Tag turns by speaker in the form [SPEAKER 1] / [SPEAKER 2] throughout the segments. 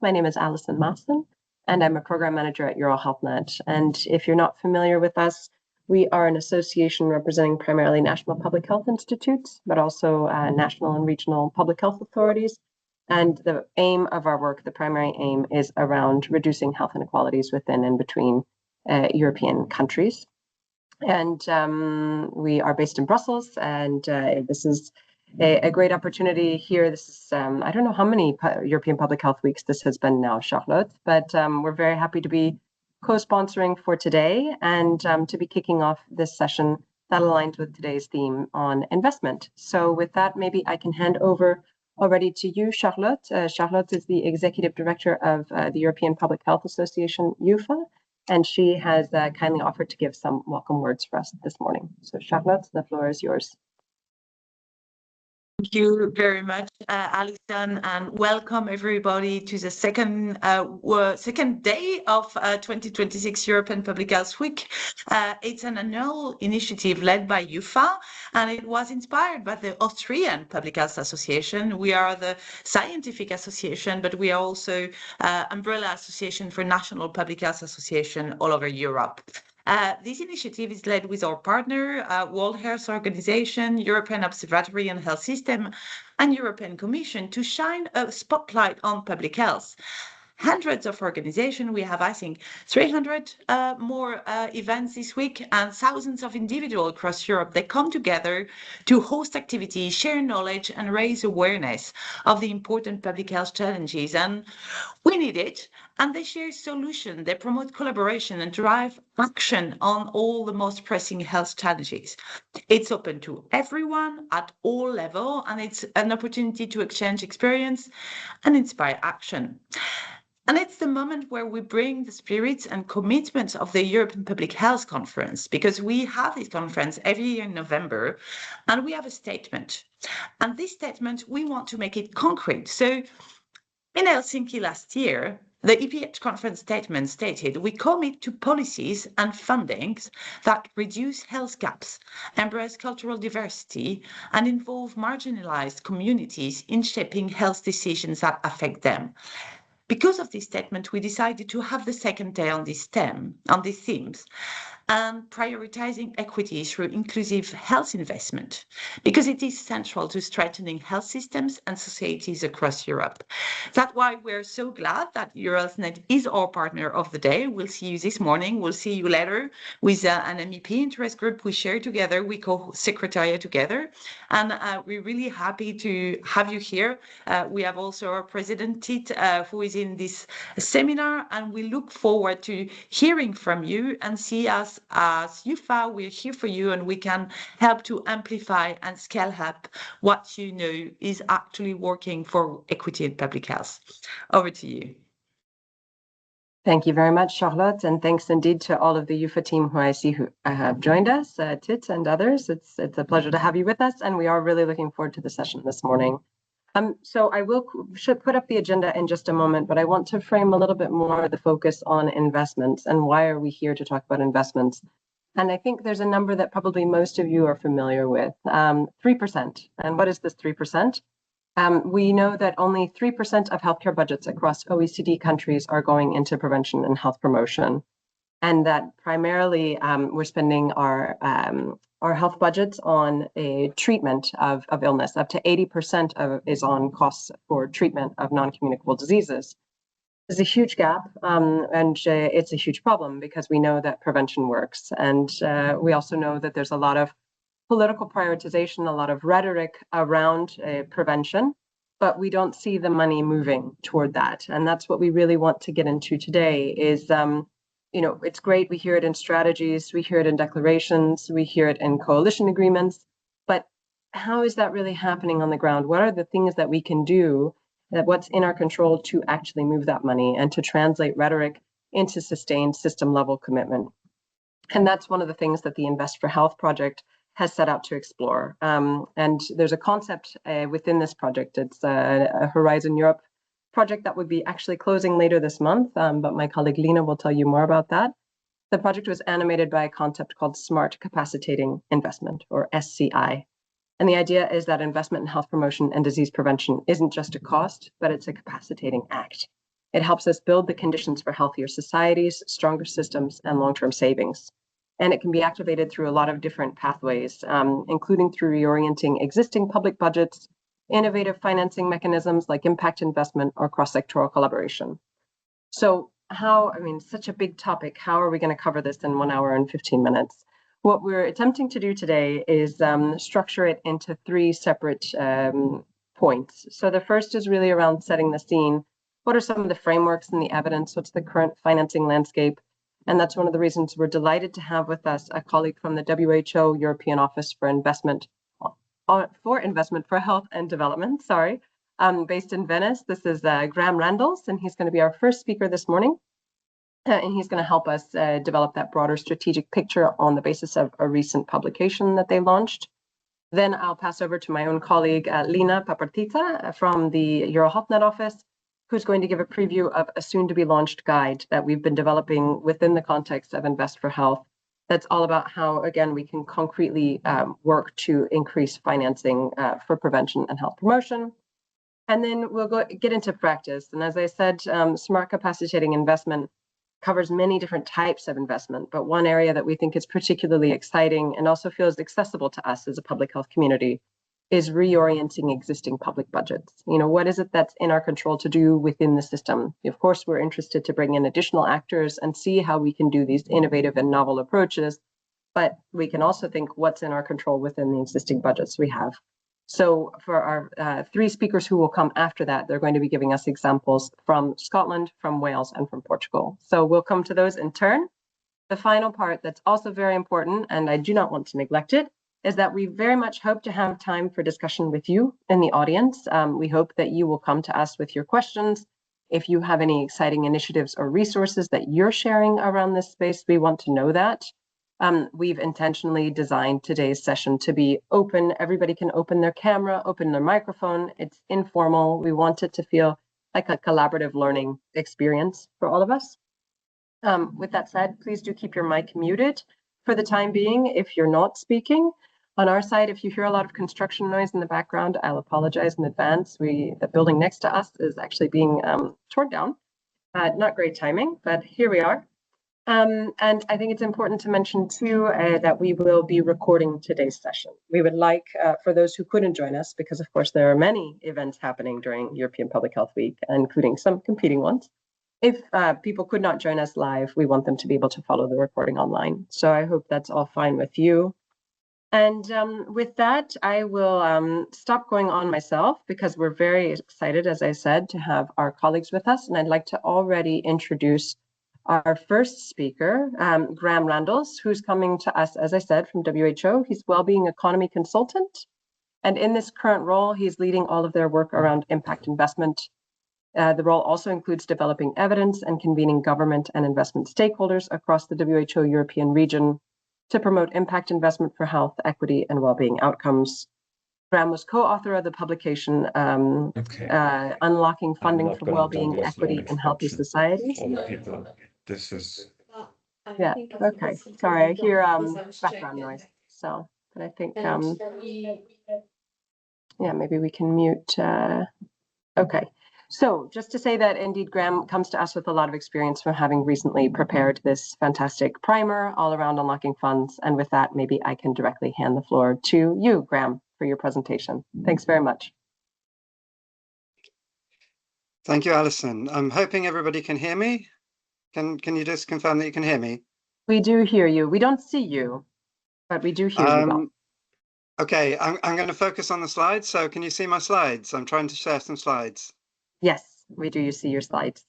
[SPEAKER 1] My name is Alison Masson, and I'm a program manager at EuroHealthNet. And if you're not familiar with us, we are an association representing primarily national public health institutes, but also national and regional public health authorities. And the aim of our work, the primary aim, is around reducing health inequalities within and between European countries. And we are based in Brussels, and this is a great opportunity here. This is, I don't know how many European Public Health Weeks this has been now, Charlotte, but we're very happy to be co-sponsoring for today and to be kicking off this session that aligns with today's theme on investment. So with that, maybe I can hand over already to you, Charlotte. Charlotte is the Executive Director of the European Public Health Association, EUFA, and she has kindly offered to give some welcome words for us this morning. So Charlotte, the floor is yours.
[SPEAKER 2] Thank you very much, Alison, and welcome everybody to the second day of 2026 European Public Health Week. It's an annual initiative led by EUFA, and it was inspired by the Austrian Public Health Association. We are the scientific association, but we are also umbrella association for national public health association all over Europe. This initiative is led with our partner, World Health Organization, European Observatory and Health System, and European Commission to shine a spotlight on public health. Hundreds of organizations. We have, I think, 300 more events this week, and thousands of individuals across Europe. They come together to host activities, share knowledge, and raise awareness of the important public health challenges. And we need it. And they share solutions. They promote collaboration and drive action on all the most pressing health challenges. It's open to everyone at all levels, and it's an opportunity to exchange experience and inspire action. And it's the moment where we bring the spirits and commitments of the European Public Health Conference, because we have this conference every year in November, and we have a statement. And this statement, we want to make it concrete. So in Helsinki last year, the EPH conference statement stated, we commit to policies and fundings that reduce health gaps, embrace cultural diversity, and involve marginalized communities in shaping health decisions that affect them. Because of this statement, we decided to have the second day on these themes, and prioritizing equity through inclusive health investment, because it is central to strengthening health systems and societies across Europe. That's why we're so glad that EuroHealthNet is our partner of the day. We'll see you this morning. We'll see you later with an MEP interest group we share together. We co-secretariat together, and we're really happy to have you here. We have also our president, Tit, who is in this seminar, and we look forward to hearing from you and see us as EUFA. We're here for you, and we can help to amplify and scale up what you know is actually working for equity in public health. Over to you.
[SPEAKER 1] Thank you very much, Charlotte, and thanks indeed to all of the EUFA team who I see who have joined us, Tit and others. It's a pleasure to have you with us, and we are really looking forward to the session this morning. So I should put up the agenda in just a moment, but I want to frame a little bit more the focus on investments and why are we here to talk about investments. And I think there's a number that probably most of you are familiar with, 3%. And what is this 3%? We know that only 3% of healthcare budgets across OECD countries are going into prevention and health promotion, and that primarily we're spending our health budgets on a treatment of illness. Up to 80% is on costs for treatment of non-communicable diseases. There's a huge gap, and it's a huge problem because we know that prevention works. And we also know that there's a lot of political prioritization, a lot of rhetoric around prevention, but we don't see the money moving toward that. And that's what we really want to get into today is, it's great. We hear it in strategies, we hear it in declarations, we hear it in coalition agreements, but how is that really happening on the ground? What are the things that we can do, that what's in our control to actually move that money and to translate rhetoric into sustained system level commitment? And that's one of the things that the Invest for Health project has set out to explore. And there's a concept within this project. It's a Horizon Europe project that would be actually closing later this month, but my colleague Lena will tell you more about that. The project was animated by a concept called Smart Capacitating Investment, or SCI. And the idea is that investment in health promotion and disease prevention isn't just a cost, but it's a capacitating act. It helps us build the conditions for healthier societies, stronger systems, and long-term savings. And it can be activated through a lot of different pathways, including through reorienting existing public budgets, innovative financing mechanisms like impact investment or cross-sectoral collaboration. So such a big topic. How are we going to cover this in 1 hour and 15 minutes? What we're attempting to do today is structure it into 3 separate points. So the first is really around setting the scene. What are some of the frameworks and the evidence? What's the current financing landscape? And that's one of the reasons we're delighted to have with us a colleague from the WHO European Office for Investment for Health and Development, based in Venice. This is Graham Randalls, and he's going to be our first speaker this morning. And he's going to help us develop that broader strategic picture on the basis of a recent publication that they launched. Then I'll pass over to my own colleague, Lina Papartita from the EuroHealthNet office, who's going to give a preview of a soon-to-be-launched guide that we've been developing within the context of Invest for Health. That's all about how, again, we can concretely work to increase financing for prevention and health promotion. And then we'll get into practice. And as I said, smart capacitating investment covers many different types of investment, but one area that we think is particularly exciting and also feels accessible to us as a public health community is reorienting existing public budgets. What is it that's in our control to do within the system? Of course, we're interested to bring in additional actors and see how we can do these innovative and novel approaches, but we can also think what's in our control within the existing budgets we have. So for our 3 speakers who will come after that, they're going to be giving us examples from Scotland, from Wales, and from Portugal. So we'll come to those in turn. The final part that's also very important, and I do not want to neglect it, is that we very much hope to have time for discussion with you in the audience. We hope that you will come to us with your questions. If you have any exciting initiatives or resources that you're sharing around this space, we want to know that. We've intentionally designed today's session to be open. Everybody can open their camera, open their microphone. It's informal. We want it to feel like a collaborative learning experience for all of us. With that said, please do keep your mic muted for the time being if you're not speaking. On our side, if you hear a lot of construction noise in the background, I'll apologize in advance. The building next to us is actually being torn down. Not great timing, but here we are. And I think it's important to mention too that we will be recording today's session. We would like, for those who couldn't join us, because of course there are many events happening during European Public Health Week, including some competing ones. If people could not join us live, we want them to be able to follow the recording online. So I hope that's all fine with you. And with that, I will stop going on myself because we're very excited, as I said, to have our colleagues with us. And I'd like to already introduce our first speaker, Graham Randalls, who's coming to us, as I said, from WHO. He's Wellbeing Economy Consultant. And in this current role, he's leading all of their work around impact investment. The role also includes developing evidence and convening government and investment stakeholders across the WHO European region to promote impact investment for health, equity, and well-being outcomes. Graham was co-author of the publication Unlocking Funding for Well-being, Equity, and Healthy Societies.
[SPEAKER 3] This is...
[SPEAKER 1] Yeah, okay. Sorry, I hear background noise. So, but I think, yeah, maybe we can mute. Okay. So just to say that indeed Graham comes to us with a lot of experience from having recently prepared this fantastic primer all around unlocking funds. And with that, maybe I can directly hand the floor to you, Graham, for your presentation. Thanks very much.
[SPEAKER 3] Thank you, Alison. I'm hoping everybody can hear me. Can you just confirm that you can hear me?
[SPEAKER 1] We do hear you. We don't see you, but we do hear you well.
[SPEAKER 3] Okay, I'm going to focus on the slides. So can you see my slides? I'm trying to share some slides.
[SPEAKER 1] Yes, we do. You see your slides.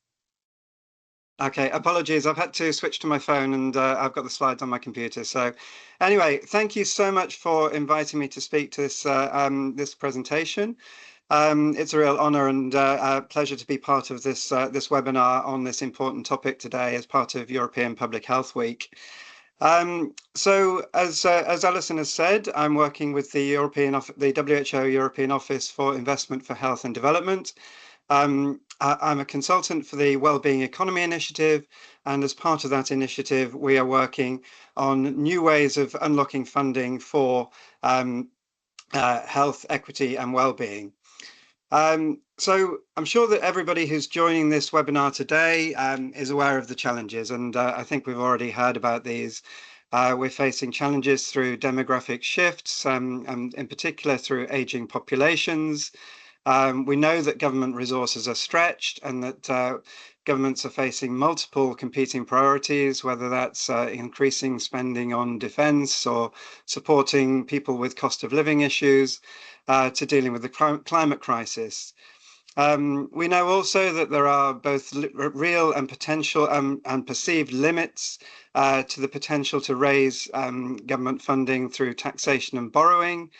[SPEAKER 3] Okay, apologies. I've had to switch to my phone and I've got the slides on my computer. So anyway, thank you so much for inviting me to speak to this, this presentation. It's a real honor and a pleasure to be part of this, this webinar on this important topic today as part of European Public Health Week. So as Alison has said, I'm working with the WHO European Office for Investment for Health and Development. I'm a consultant for the Wellbeing Economy Initiative, and as part of that initiative, we are working on new ways of unlocking funding for health, equity, and well-being. So I'm sure that everybody who's joining this webinar today is aware of the challenges, and I think we've already heard about these. We're facing challenges through demographic shifts, and in particular through aging populations. We know that government resources are stretched and that governments are facing multiple competing priorities, whether that's increasing spending on defence or supporting people with cost of living issues to dealing with the climate crisis. We know also that there are both real and potential and perceived limits to the potential to raise government funding through taxation and borrowing.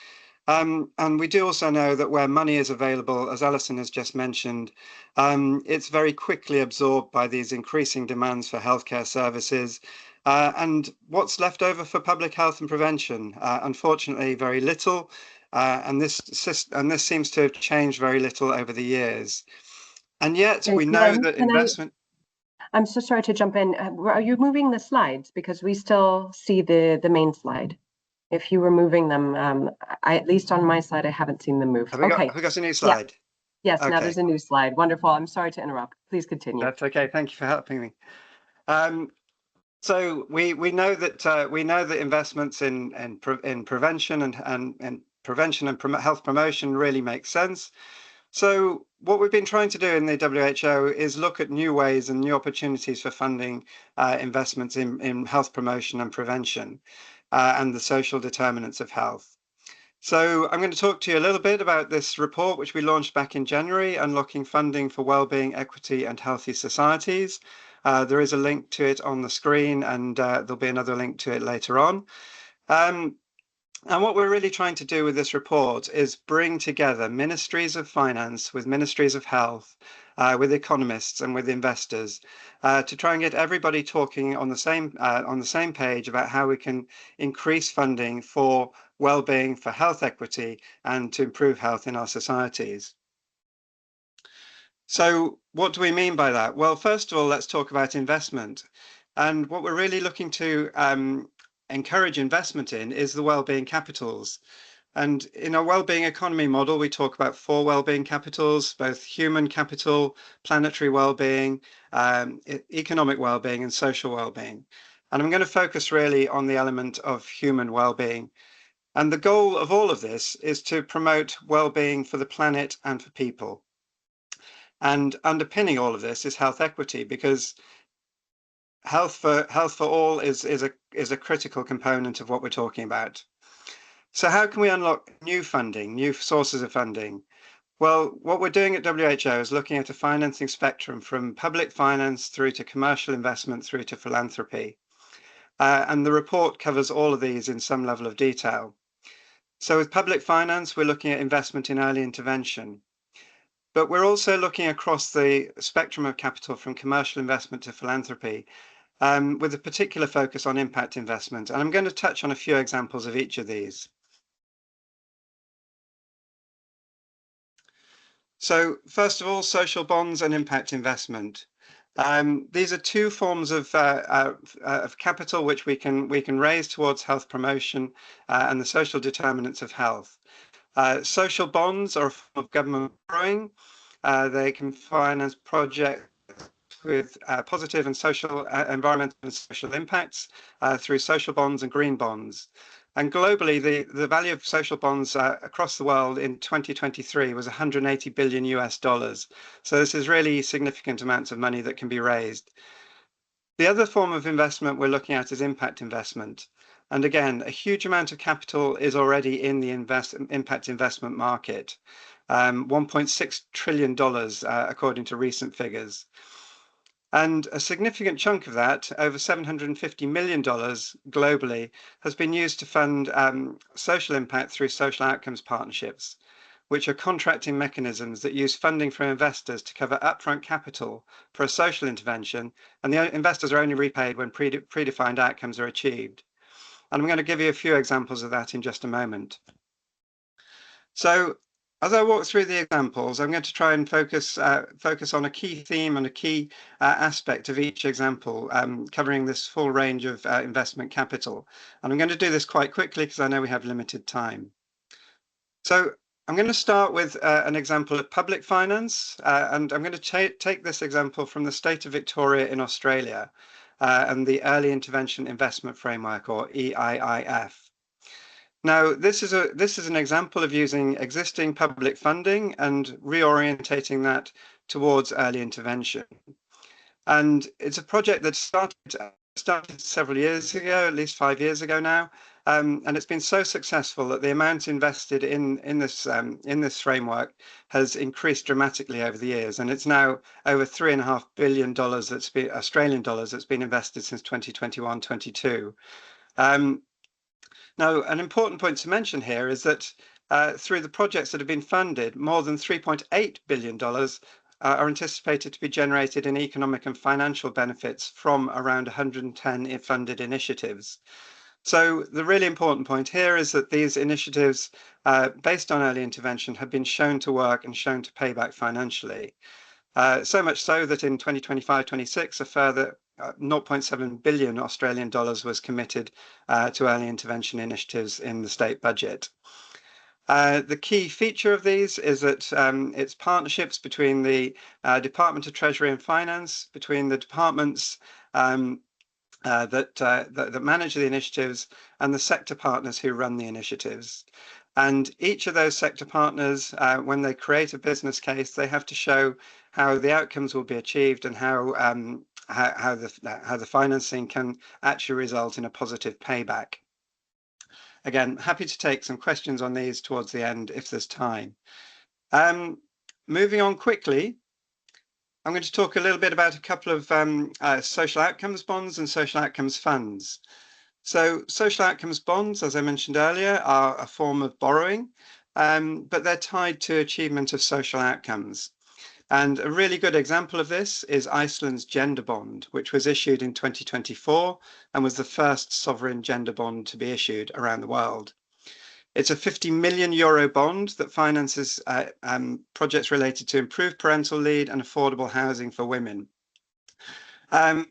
[SPEAKER 3] And we do also know that where money is available, as Alison has just mentioned, it's very quickly absorbed by these increasing demands for healthcare services. And what's left over for public health and prevention? Unfortunately, very little. And this seems to have changed very little over the years. And yet we know that investment.
[SPEAKER 1] I'm so sorry to jump in. Are you moving the slides? Because we still see the main slide. If you were moving them, at least on my side, I haven't seen them move.
[SPEAKER 3] Have we got a new slide?
[SPEAKER 1] Yeah. Yes, okay. Now there's a new slide. Wonderful. I'm sorry to interrupt. Please continue.
[SPEAKER 3] That's okay. Thank you for helping me. So we know that investments in prevention and prevention and health promotion really make sense. So what we've been trying to do in the WHO is look at new ways and new opportunities for funding investments in health promotion and prevention and the social determinants of health. So I'm going to talk to you a little bit about this report, which we launched back in January, Unlocking Funding for Wellbeing, Equity and Healthy Societies. There is a link to it on the screen, and there'll be another link to it later on. And what we're really trying to do with this report is bring together ministries of finance with ministries of health, with economists and with investors, to try and get everybody talking on the same page about how we can increase funding for well-being, for health equity, and to improve health in our societies. So what do we mean by that? Well, first of all, let's talk about investment. And what we're really looking to encourage investment in is the well-being capitals. And in our well-being economy model, we talk about 4 well-being capitals, both human capital, planetary well-being, economic well-being, and social well-being. And I'm going to focus really on the element of human well-being. And the goal of all of this is to promote well-being for the planet and for people. And underpinning all of this is health equity, because health for all is a critical component of what we're talking about. So how can we unlock new funding, new sources of funding? Well, what we're doing at WHO is looking at a financing spectrum from public finance through to commercial investment through to philanthropy. And the report covers all of these in some level of detail. So with public finance, we're looking at investment in early intervention. But we're also looking across the spectrum of capital from commercial investment to philanthropy, with a particular focus on impact investment. And I'm going to touch on a few examples of each of these. So first of all, social bonds and impact investment. These are 2 forms of capital which we can raise towards health promotion and the social determinants of health. Social bonds are a form of government borrowing. They can finance projects with positive and social, environmental and social impacts through social bonds and green bonds. And globally, the value of social bonds across the world in 2023 was 180 billion US dollars. So this is really significant amounts of money that can be raised. The other form of investment we're looking at is impact investment. And again, a huge amount of capital is already in the impact investment market, $1.6 trillion according to recent figures. And a significant chunk of that, over $750 million globally, has been used to fund social impact through social outcomes partnerships, which are contracting mechanisms that use funding from investors to cover upfront capital for a social intervention, and the investors are only repaid when predefined outcomes are achieved. And I'm going to give you a few examples of that in just a moment. So as I walk through the examples, I'm going to try and focus on a key theme and a key aspect of each example, covering this full range of investment capital. And I'm going to do this quite quickly because I know we have limited time. So I'm going to start with an example of public finance, and I'm going to take this example from the state of Victoria in Australia and the Early Intervention Investment Framework, or EIIF. Now, this is an example of using existing public funding and reorientating that towards early intervention. And it's a project that started several years ago, at least 5 years ago now, and it's been so successful that the amount invested in this framework has increased dramatically over the years, and it's now over $3.5 billion Australian dollars that's been invested since 2021-22. Now, an important point to mention here is that through the projects that have been funded, more than $3.8 billion are anticipated to be generated in economic and financial benefits from around 110 funded initiatives. So the really important point here is that these initiatives based on early intervention have been shown to work and shown to pay back financially. So much so that in 2025-26, a further 0.7 billion Australian dollars was committed to early intervention initiatives in the state budget. The key feature of these is that it's partnerships between the Department of Treasury and Finance, between the departments that manage the initiatives and the sector partners who run the initiatives. And each of those sector partners, when they create a business case, they have to show how the outcomes will be achieved and how the financing can actually result in a positive payback. Again, happy to take some questions on these towards the end if there's time. Moving on quickly, I'm going to talk a little bit about a couple of social outcomes bonds and social outcomes funds. So social outcomes bonds, as I mentioned earlier, are a form of borrowing, but they're tied to achievement of social outcomes. And a really good example of this is Iceland's gender bond, which was issued in 2024 and was the first sovereign gender bond to be issued around the world. It's a €50 million bond that finances projects related to improved parental leave and affordable housing for women. And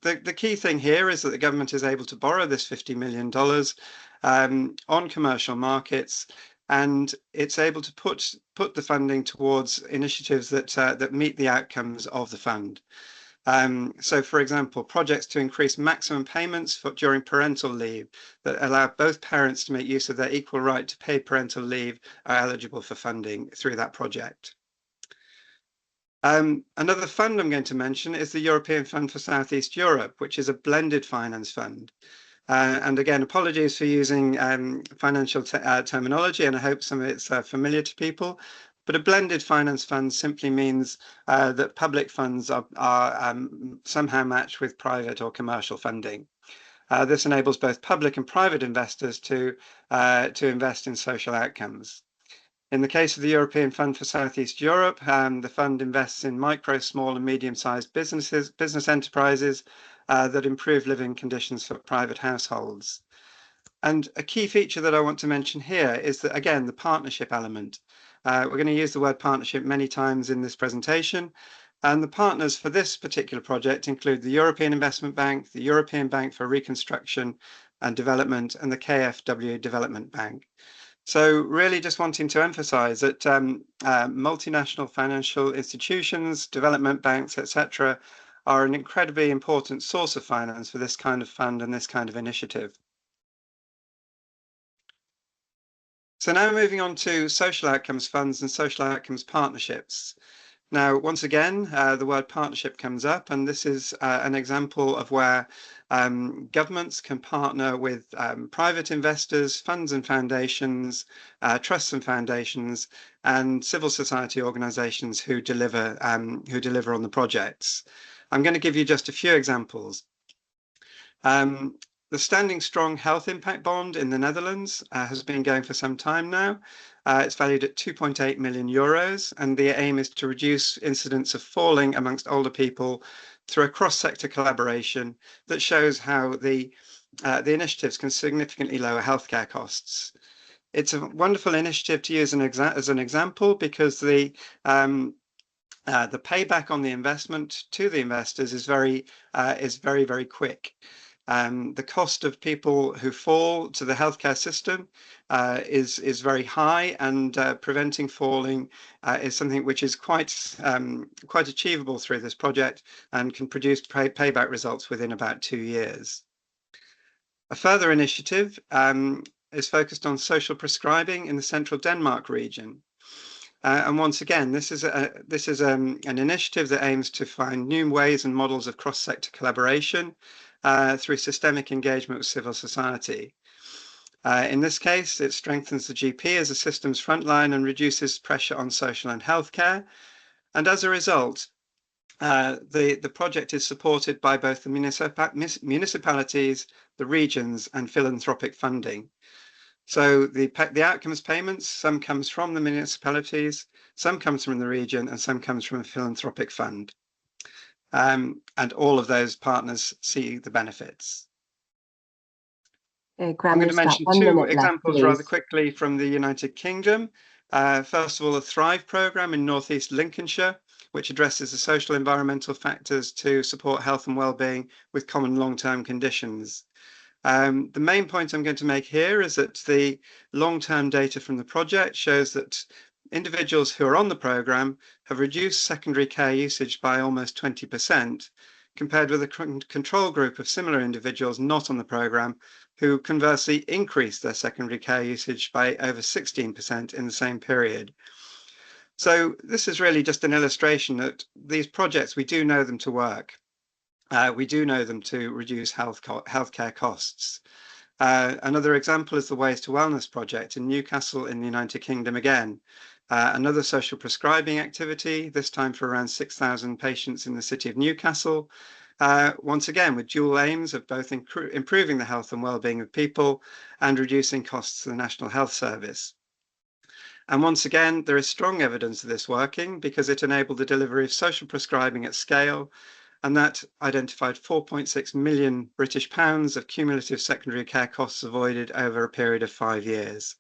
[SPEAKER 3] the key thing here is that the government is able to borrow this $50 million on commercial markets, and it's able to put the funding towards initiatives that meet the outcomes of the fund. So, for example, projects to increase maximum payments during parental leave that allow both parents to make use of their equal right to paid parental leave are eligible for funding through that project. Another fund I'm going to mention is the European Fund for Southeast Europe, which is a blended finance fund. And again, apologies for using financial terminology, and I hope some of it's familiar to people. But a blended finance fund simply means that public funds are somehow matched with private or commercial funding. This enables both public and private investors to invest in social outcomes. In the case of the European Fund for Southeast Europe, the fund invests in micro, small and medium-sized business enterprises that improve living conditions for private households. And a key feature that I want to mention here is that, again, the partnership element. We're going to use the word partnership many times in this presentation. And the partners for this particular project include the European Investment Bank, the European Bank for Reconstruction and Development, and the KfW Development Bank. So really just wanting to emphasize that multinational financial institutions, development banks, etc., are an incredibly important source of finance for this kind of fund and this kind of initiative. So now moving on to social outcomes funds and social outcomes partnerships. Now, once again, the word partnership comes up, and this is an example of where governments can partner with private investors, funds and foundations, trusts and foundations, and civil society organizations who deliver on the projects. I'm going to give you just a few examples. The Standing Strong Health Impact Bond in the Netherlands has been going for some time now. It's valued at €2.8 million, and the aim is to reduce incidence of falling amongst older people through a cross-sector collaboration that shows how the initiatives can significantly lower healthcare costs. It's a wonderful initiative to use as an example because the payback on the investment to the investors is very, very quick. The cost of people who fall to the healthcare system is very high, and preventing falling is something which is quite achievable through this project and can produce payback results within about 2 years. A further initiative is focused on social prescribing in the central Denmark region. And once again, this is an initiative that aims to find new ways and models of cross-sector collaboration through systemic engagement with civil society. In this case, it strengthens the GP as a systems frontline and reduces pressure on social and healthcare. And as a result, the project is supported by both the municipalities, the regions, and philanthropic funding. So the outcomes payments, some comes from the municipalities, some comes from the region, and some comes from a philanthropic fund. And all of those partners see the benefits.
[SPEAKER 1] Graham,
[SPEAKER 3] I'm going to mention two examples rather
[SPEAKER 1] left,
[SPEAKER 3] quickly from the United Kingdom. First of all, the Thrive programme in Northeast Lincolnshire, which addresses the social environmental factors to support health and well-being with common long-term conditions. The main point I'm going to make here is that the long-term data from the project shows that individuals who are on the programme have reduced secondary care usage by almost 20%, compared with a control group of similar individuals not on the programme, who conversely increased their secondary care usage by over 16% in the same period. So this is really just an illustration that these projects, we do know them to work. We do know them to reduce healthcare costs. Another example is the Ways to Wellness project in Newcastle in the United Kingdom again. Another social prescribing activity, this time for around 6,000 patients in the city of Newcastle. Once again, with dual aims of both improving the health and well-being of people and reducing costs to the National Health Service. And once again, there is strong evidence of this working because it enabled the delivery of social prescribing at scale, and that identified 4.6 million British pounds of cumulative secondary care costs avoided over a period of 5 years.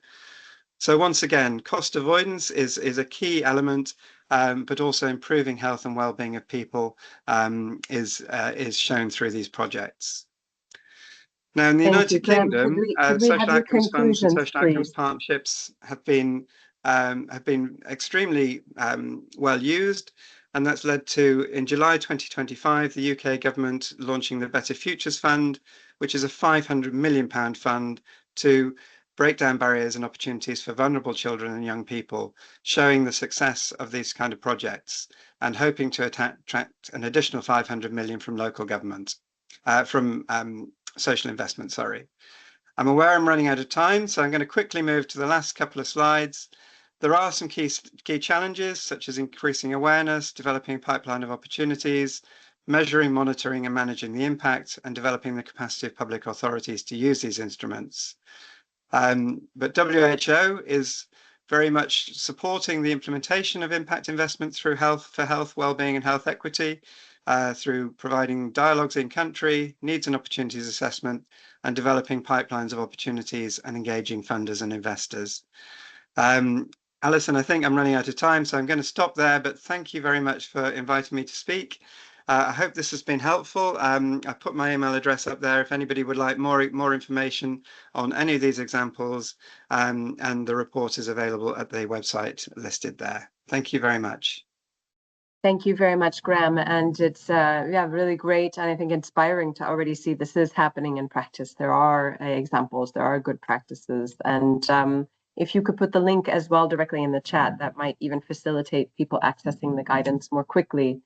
[SPEAKER 3] So once again, cost avoidance is a key element, but also improving health and well-being of people is shown through these projects. Now, in the United Kingdom, social outcomes funds and social outcomes partnerships have been extremely well used, and that's led to, in July 2025, the UK government launching the Better Futures Fund, which is a £500 million fund to break down barriers and opportunities for vulnerable children and young people, showing the success of these kind of projects and hoping to attract an additional 500 million from local government, from social investment, sorry. I'm aware I'm running out of time, so I'm going to quickly move to the last couple of slides. There are some key challenges, such as increasing awareness, developing a pipeline of opportunities, measuring, monitoring, and managing the impact, and developing the capacity of public authorities to use these instruments. But WHO is very much supporting the implementation of impact investment through health, well-being, and health equity, through providing dialogues in country, needs and opportunities assessment, and developing pipelines of opportunities and engaging funders and investors. Alison, I think I'm running out of time, so I'm going to stop there, but thank you very much for inviting me to speak. I hope this has been helpful. I put my email address up there if anybody would like more information on any of these examples, and the report is available at the website listed there. Thank you very much.
[SPEAKER 1] Thank you very much, Graham. And it's really great and I think inspiring to already see this is happening in practice. There are examples, there are good practices. And if you could put the link as well directly in the chat, that might even facilitate people accessing the guidance more quickly.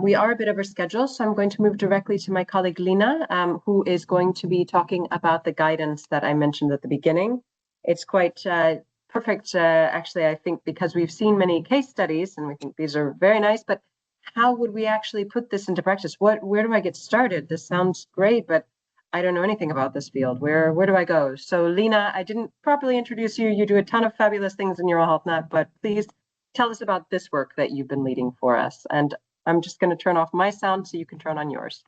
[SPEAKER 1] We are a bit over schedule, so I'm going to move directly to my colleague Lina, who is going to be talking about the guidance that I mentioned at the beginning. It's quite perfect, actually, I think, because we've seen many case studies and we think these are very nice, but how would we actually put this into practice? Where do I get started? This sounds great, but I don't know anything about this field. Where do I go? So Lina, I didn't properly introduce you. You do a ton of fabulous things in EuroHealthNet, but please tell us about this work that you've been leading for us. And I'm just going to turn off my sound so you can turn on yours.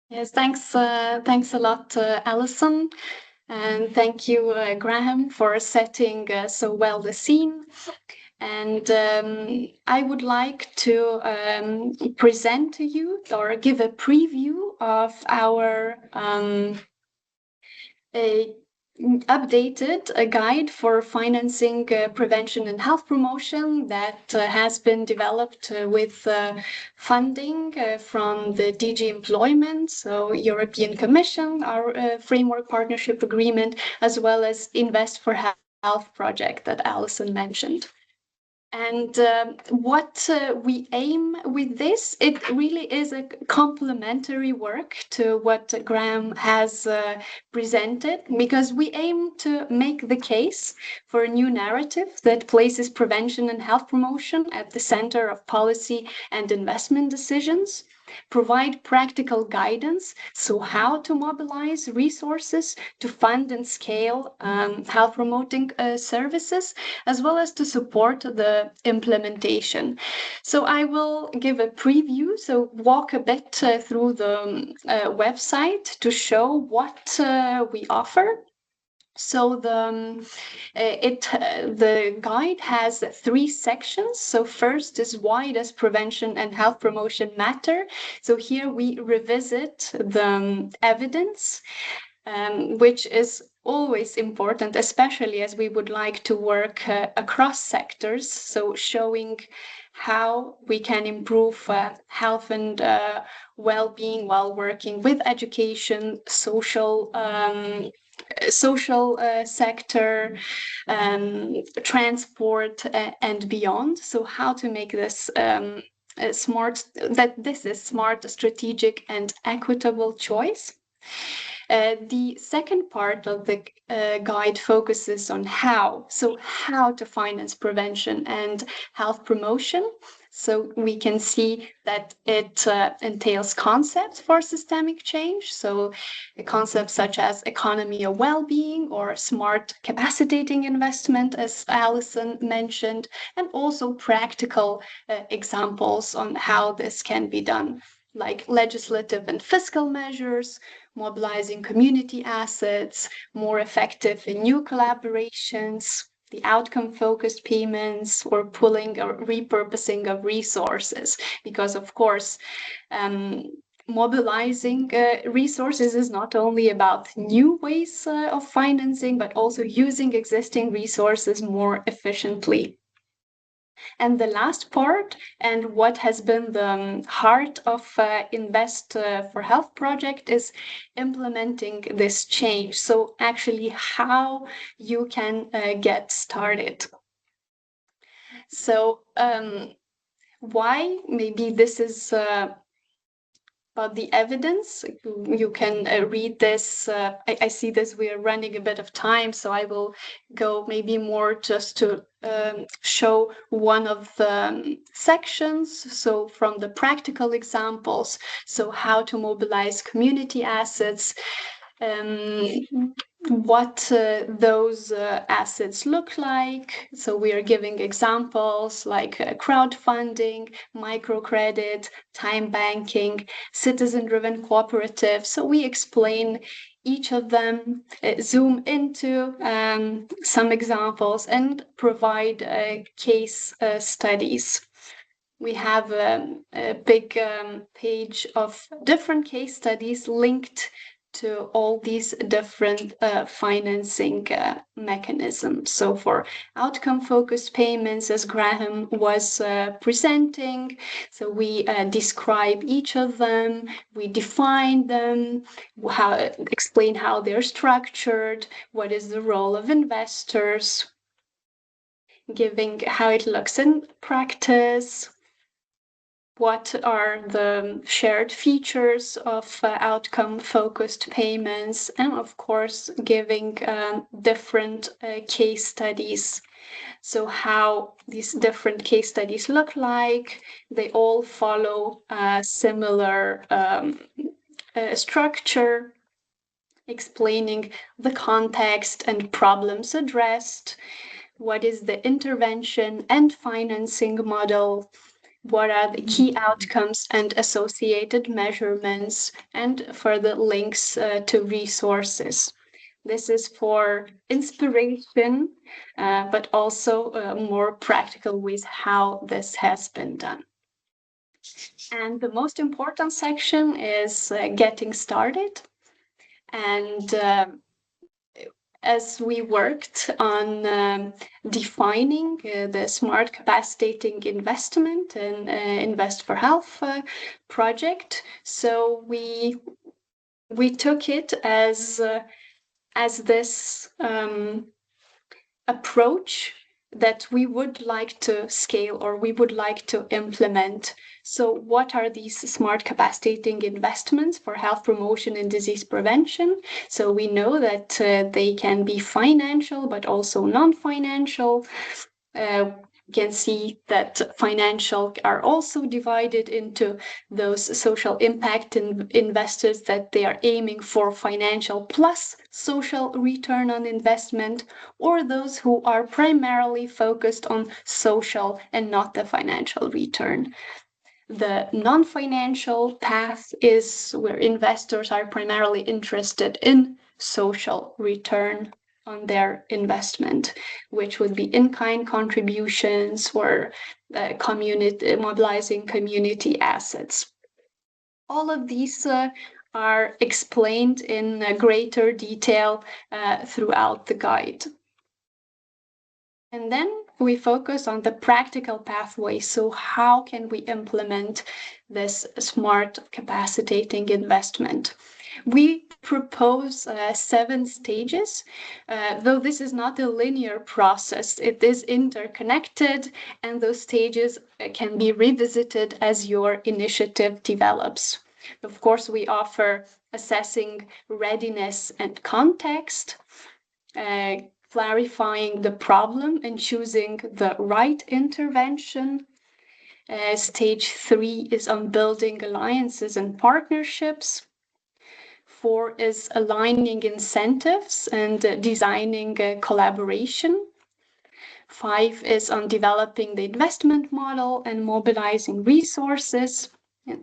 [SPEAKER 4] Yes, thanks a lot, Alison. And thank you, Graham, for setting so well the scene. And I would like to present to you or give a preview of our updated a guide for financing prevention and health promotion that has been developed with funding from the DG Employment, so European Commission, our framework partnership agreement, as well as Invest for Health project that Alison mentioned. And what we aim with this, it really is a complementary work to what Graham has presented, because we aim to make the case for a new narrative that places prevention and health promotion at the center of policy and investment decisions, provide practical guidance, so how to mobilize resources to fund and scale health promoting services, as well as to support the implementation. So I will give a preview, so walk a bit through the website to show what we offer. So the guide has 3 sections. So first is, why does prevention and health promotion matter? So here we revisit the evidence, which is always important, especially as we would like to work across sectors. So showing how we can improve health and well-being while working with education, social sector, transport, and beyond. So how to make this smart, that this is smart, strategic, and equitable choice. The second part of the guide focuses on how. So how to finance prevention and health promotion. So we can see that it entails concepts for systemic change. So concepts such as economy of well-being or smart capacitating investment, as Alison mentioned, and also practical examples on how this can be done, like legislative and fiscal measures, mobilizing community assets, more effective in new collaborations, the outcome-focused payments, or pooling or repurposing of resources. Because, of course, mobilizing resources is not only about new ways of financing, but also using existing resources more efficiently. And the last part, and what has been the heart of Invest for Health project, is implementing this change. So actually how you can get started. So why? Maybe this is about the evidence. You can read this. I see this, we are running a bit of time, so I will go maybe more just to show one of the sections. So from the practical examples, so how to mobilize community assets, what those assets look like. So we are giving examples like crowdfunding, microcredit, time banking, citizen-driven cooperative. So we explain each of them, zoom into some examples, and provide case studies. We have a big page of different case studies linked to all these different financing mechanisms. So for outcome-focused payments, as Graham was presenting, so we describe each of them, we define them, explain how they're structured, what is the role of investors, giving how it looks in practice, what are the shared features of outcome-focused payments, and of course, giving different case studies. So how these different case studies look like, they all follow a similar structure, explaining the context and problems addressed, what is the intervention and financing model, what are the key outcomes and associated measurements, and further links to resources. This is for inspiration, but also more practical ways how this has been done. And the most important section is getting started. And as we worked on defining the smart capacitating investment and Invest for Health project, so we took it as this approach that we would like to scale or we would like to implement. So what are these smart capacitating investments for health promotion and disease prevention? So we know that they can be financial, but also non-financial. You can see that financial are also divided into those social impact investors that they are aiming for financial plus social return on investment, or those who are primarily focused on social and not the financial return. The non-financial path is where investors are primarily interested in social return on their investment, which would be in-kind contributions or mobilizing community assets. All of these are explained in greater detail throughout the guide. And then we focus on the practical pathway. So how can we implement this smart capacitating investment? We propose 7 stages, though this is not a linear process. It is interconnected, and those stages can be revisited as your initiative develops. Of course, we offer assessing readiness and context, clarifying the problem and choosing the right intervention. Stage 3 is on building alliances and partnerships. 4 is aligning incentives and designing collaboration. 5 is on developing the investment model and mobilizing resources.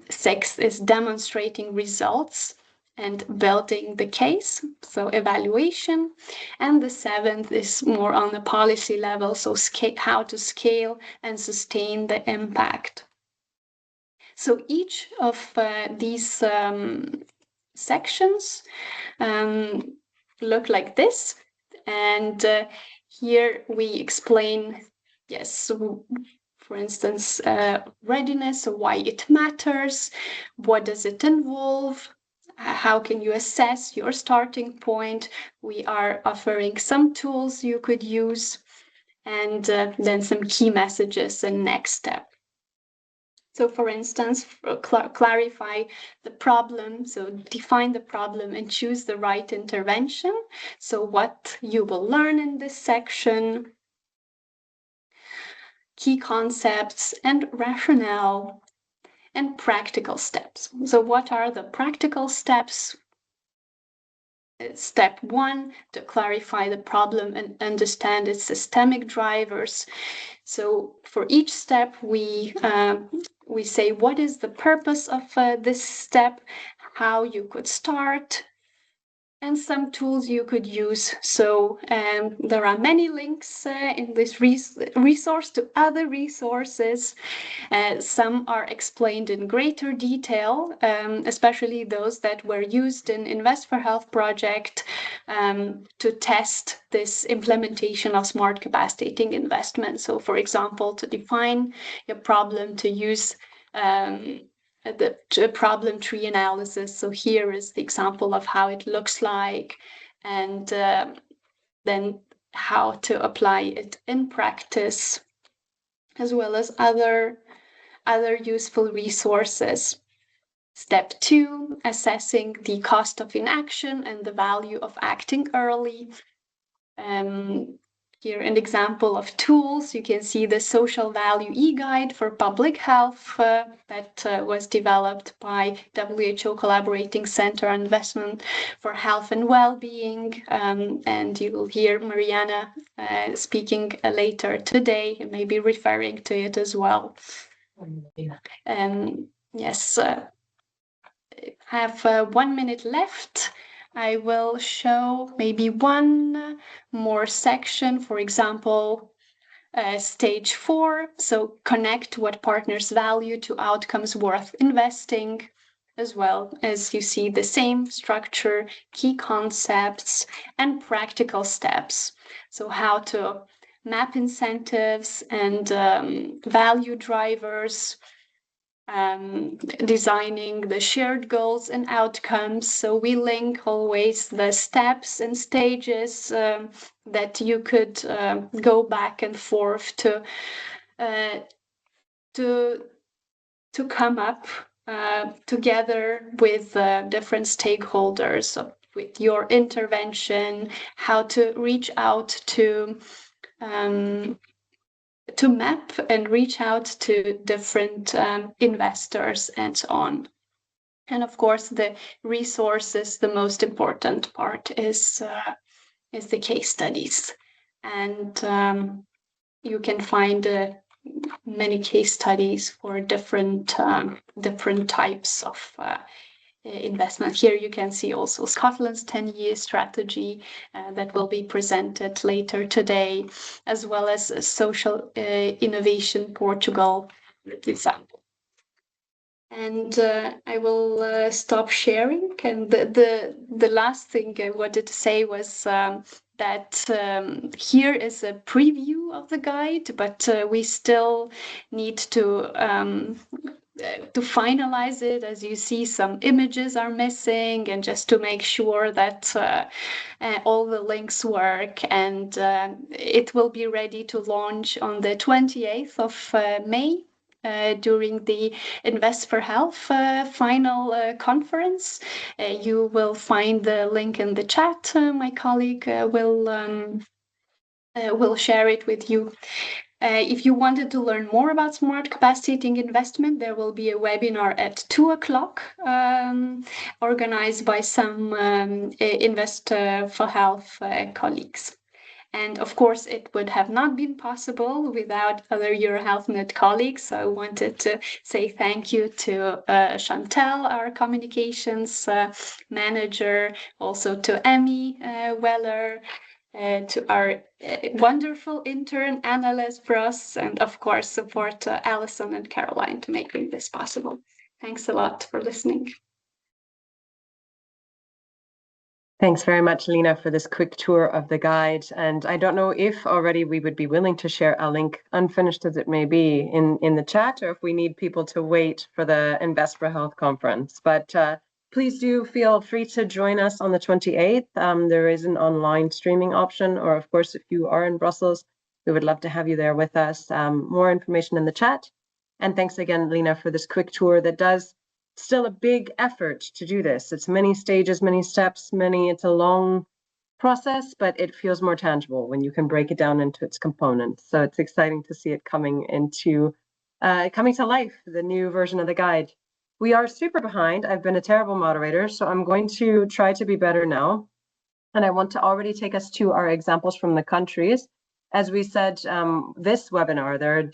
[SPEAKER 4] 6 is demonstrating results and building the case, so evaluation. And the 7th is more on the policy level, so how to scale and sustain the impact. So each of these sections look like this, and here we explain, yes, so for instance, readiness, so why it matters, what does it involve, how can you assess your starting point. We are offering some tools you could use, and then some key messages and next step. So for instance, clarify the problem, so define the problem and choose the right intervention. So what you will learn in this section, key concepts and rationale, and practical steps. So what are the practical steps? Step 1, to clarify the problem and understand its systemic drivers. So for each step, we say what is the purpose of this step, how you could start, and some tools you could use. So there are many links in this resource to other resources. Some are explained in greater detail, especially those that were used in Invest for Health project to test this implementation of smart capacitating investment. So for example, to define a problem, to use the problem tree analysis. So here is the example of how it looks like, and then how to apply it in practice, as well as other useful resources. Step 2, assessing the cost of inaction and the value of acting early. Here an example of tools. You can see the social value e-guide for public health that was developed by WHO Collaborating Center on Investment for Health and Wellbeing. And you will hear Mariana speaking later today, and maybe referring to it as well. Yes, I have 1 minute left. I will show maybe one more section, for example, stage 4. So connect what partners value to outcomes worth investing, as well as you see the same structure, key concepts, and practical steps. So how to map incentives and value drivers, designing the shared goals and outcomes. So we link always the steps and stages that you could go back and forth to come up together with different stakeholders, with your intervention, how to reach out to map and reach out to different investors and so on. And of course, the resources, the most important part is the case studies. And you can find many case studies for different types of investment. Here you can see also Scotland's 10-year strategy that will be presented later today, as well as social innovation Portugal example. And I will stop sharing. And the last thing I wanted to say was that here is a preview of the guide, but we still need to finalize it. As you see, some images are missing, and just to make sure that all the links work, and it will be ready to launch on the 28th of May. During the Invest for Health final conference. You will find the link in the chat. My colleague will share it with you. If you wanted to learn more about smart capacitating investment, there will be a webinar at 2:00, organized by some Invest for Health colleagues. And of course, it would have not been possible without other EuroHealthNet colleagues. So I wanted to say thank you to Chantal, our communications manager, also to Emmy Weller, to our wonderful intern, Annalise Bross, and of course, support Alison and Caroline to making this possible. Thanks a lot for listening.
[SPEAKER 1] Thanks very much, Lena, for this quick tour of the guide. And I don't know if already we would be willing to share a link, unfinished as it may be, in the chat, or if we need people to wait for the Invest for Health conference. But please do feel free to join us on the 28th. There is an online streaming option, or of course, if you are in Brussels, we would love to have you there with us. More information in the chat. And thanks again, Lena, for this quick tour that does still a big effort to do this. It's many stages, many steps, it's a long process, but it feels more tangible when you can break it down into its components. So it's exciting to see it coming to life, the new version of the guide. We are super behind. I've been a terrible moderator, so I'm going to try to be better now. And I want to already take us to our examples from the countries. As we said, this webinar, there are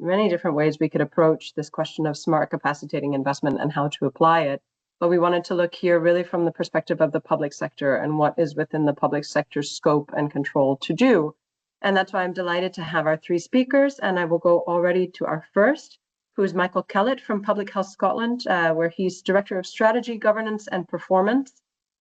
[SPEAKER 1] many different ways we could approach this question of smart capacitating investment and how to apply it. But we wanted to look here really from the perspective of the public sector and what is within the public sector's scope and control to do. And that's why I'm delighted to have our three speakers. And I will go already to our first, who is Michael Kellett from Public Health Scotland, where he's Director of Strategy, Governance and Performance.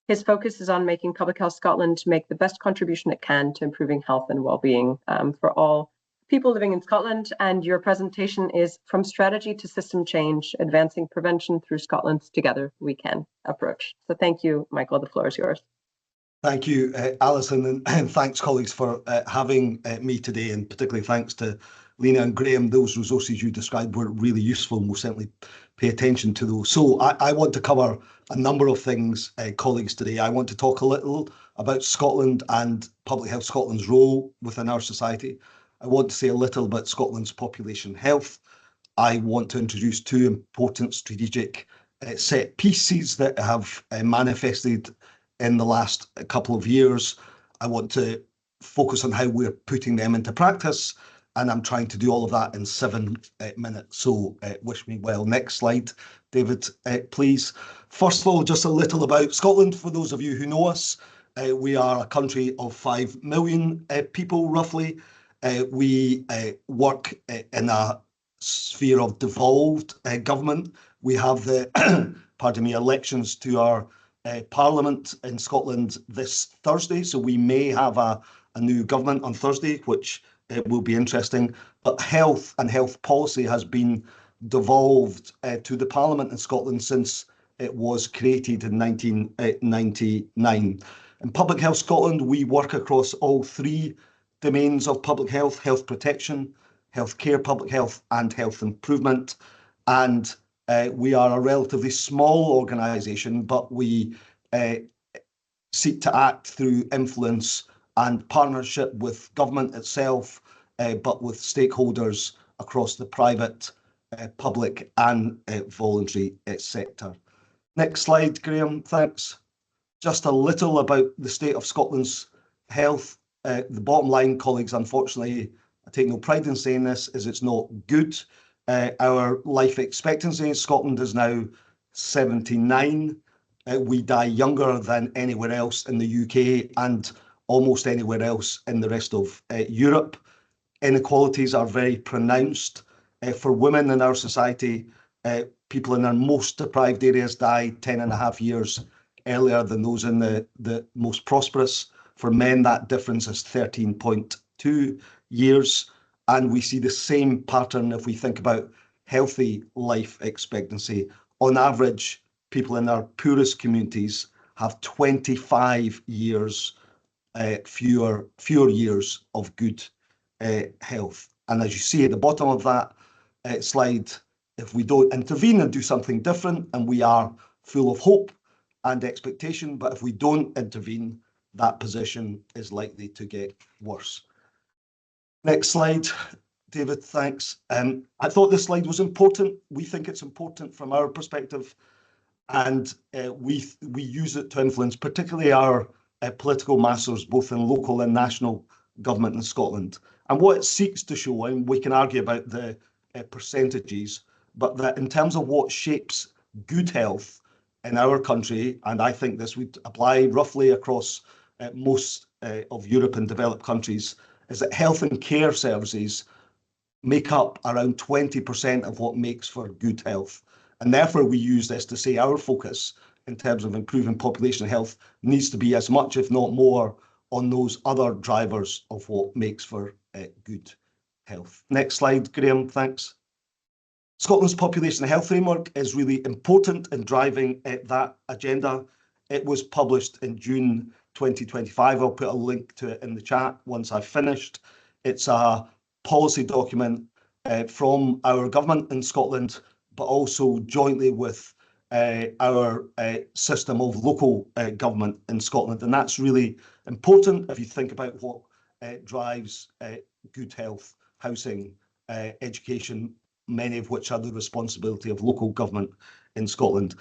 [SPEAKER 1] His focus is on making Public Health Scotland make the best contribution it can to improving health and well-being for all people living in Scotland. And your presentation is From Strategy to System Change, Advancing Prevention Through Scotland's Together We Can approach. So thank you, Michael. The floor is yours.
[SPEAKER 5] Thank you, Alison, and thanks, colleagues, for having me today, and particularly thanks to Lena and Graham. Those resources you described were really useful, and we'll certainly pay attention to those. So I want to cover a number of things, colleagues, today. I want to talk a little about Scotland and Public Health Scotland's role within our society. I want to say a little about Scotland's population health. I want to introduce two important strategic set pieces that have manifested in the last couple of years. I want to focus on how we're putting them into practice. and I'm trying to do all of that in 7 minutes, so wish me well. Next slide, David, please. First of all, just a little about Scotland. For those of you who know us, we are a country of 5 million people, roughly. We work in a sphere of devolved government. We have the, pardon me, elections to our Parliament in Scotland this Thursday, so we may have a new government on Thursday, which will be interesting. But health and health policy has been devolved to the Parliament in Scotland since it was created in 1999. In Public Health Scotland, we work across all 3 domains of public health: health protection, healthcare, public health, and health improvement. And we are a relatively small organisation, but we seek to act through influence and partnership with government itself, but with stakeholders across the private, public and voluntary sector. Next slide, Graham, thanks. Just a little about the state of Scotland's health. The bottom line, colleagues, unfortunately, I take no pride in saying this, is it's not good. Our life expectancy in Scotland is now 79. We die younger than anywhere else in the UK and almost anywhere else in the rest of Europe. Inequalities are very pronounced. For women in our society, people in our most deprived areas die 10.5 years earlier than those in the most prosperous. For men, that difference is 13.2 years. And we see the same pattern if we think about healthy life expectancy. On average, people in our poorest communities have 25 years fewer years of good health. And as you see at the bottom of that slide, if we don't intervene and do something different, and we are full of hope and expectation, but if we don't intervene, that position is likely to get worse. Next slide, David, thanks. I thought this slide was important. We think it's important from our perspective, and we use it to influence particularly our political masters, both in local and national government in Scotland. And what it seeks to show, and we can argue about the percentages, but that in terms of what shapes good health in our country, and I think this would apply roughly across most of Europe and developed countries, is that health and care services make up around 20% of what makes for good health. And therefore, we use this to say our focus in terms of improving population health needs to be as much, if not more, on those other drivers of what makes for good health. Next slide, Graham, thanks. Scotland's population health framework is really important in driving that agenda. It was published in June 2025. I'll put a link to it in the chat once I've finished. It's a policy document from our government in Scotland, but also jointly with our system of local government in Scotland. And that's really important if you think about what drives good health, housing, education, many of which are the responsibility of local government in Scotland.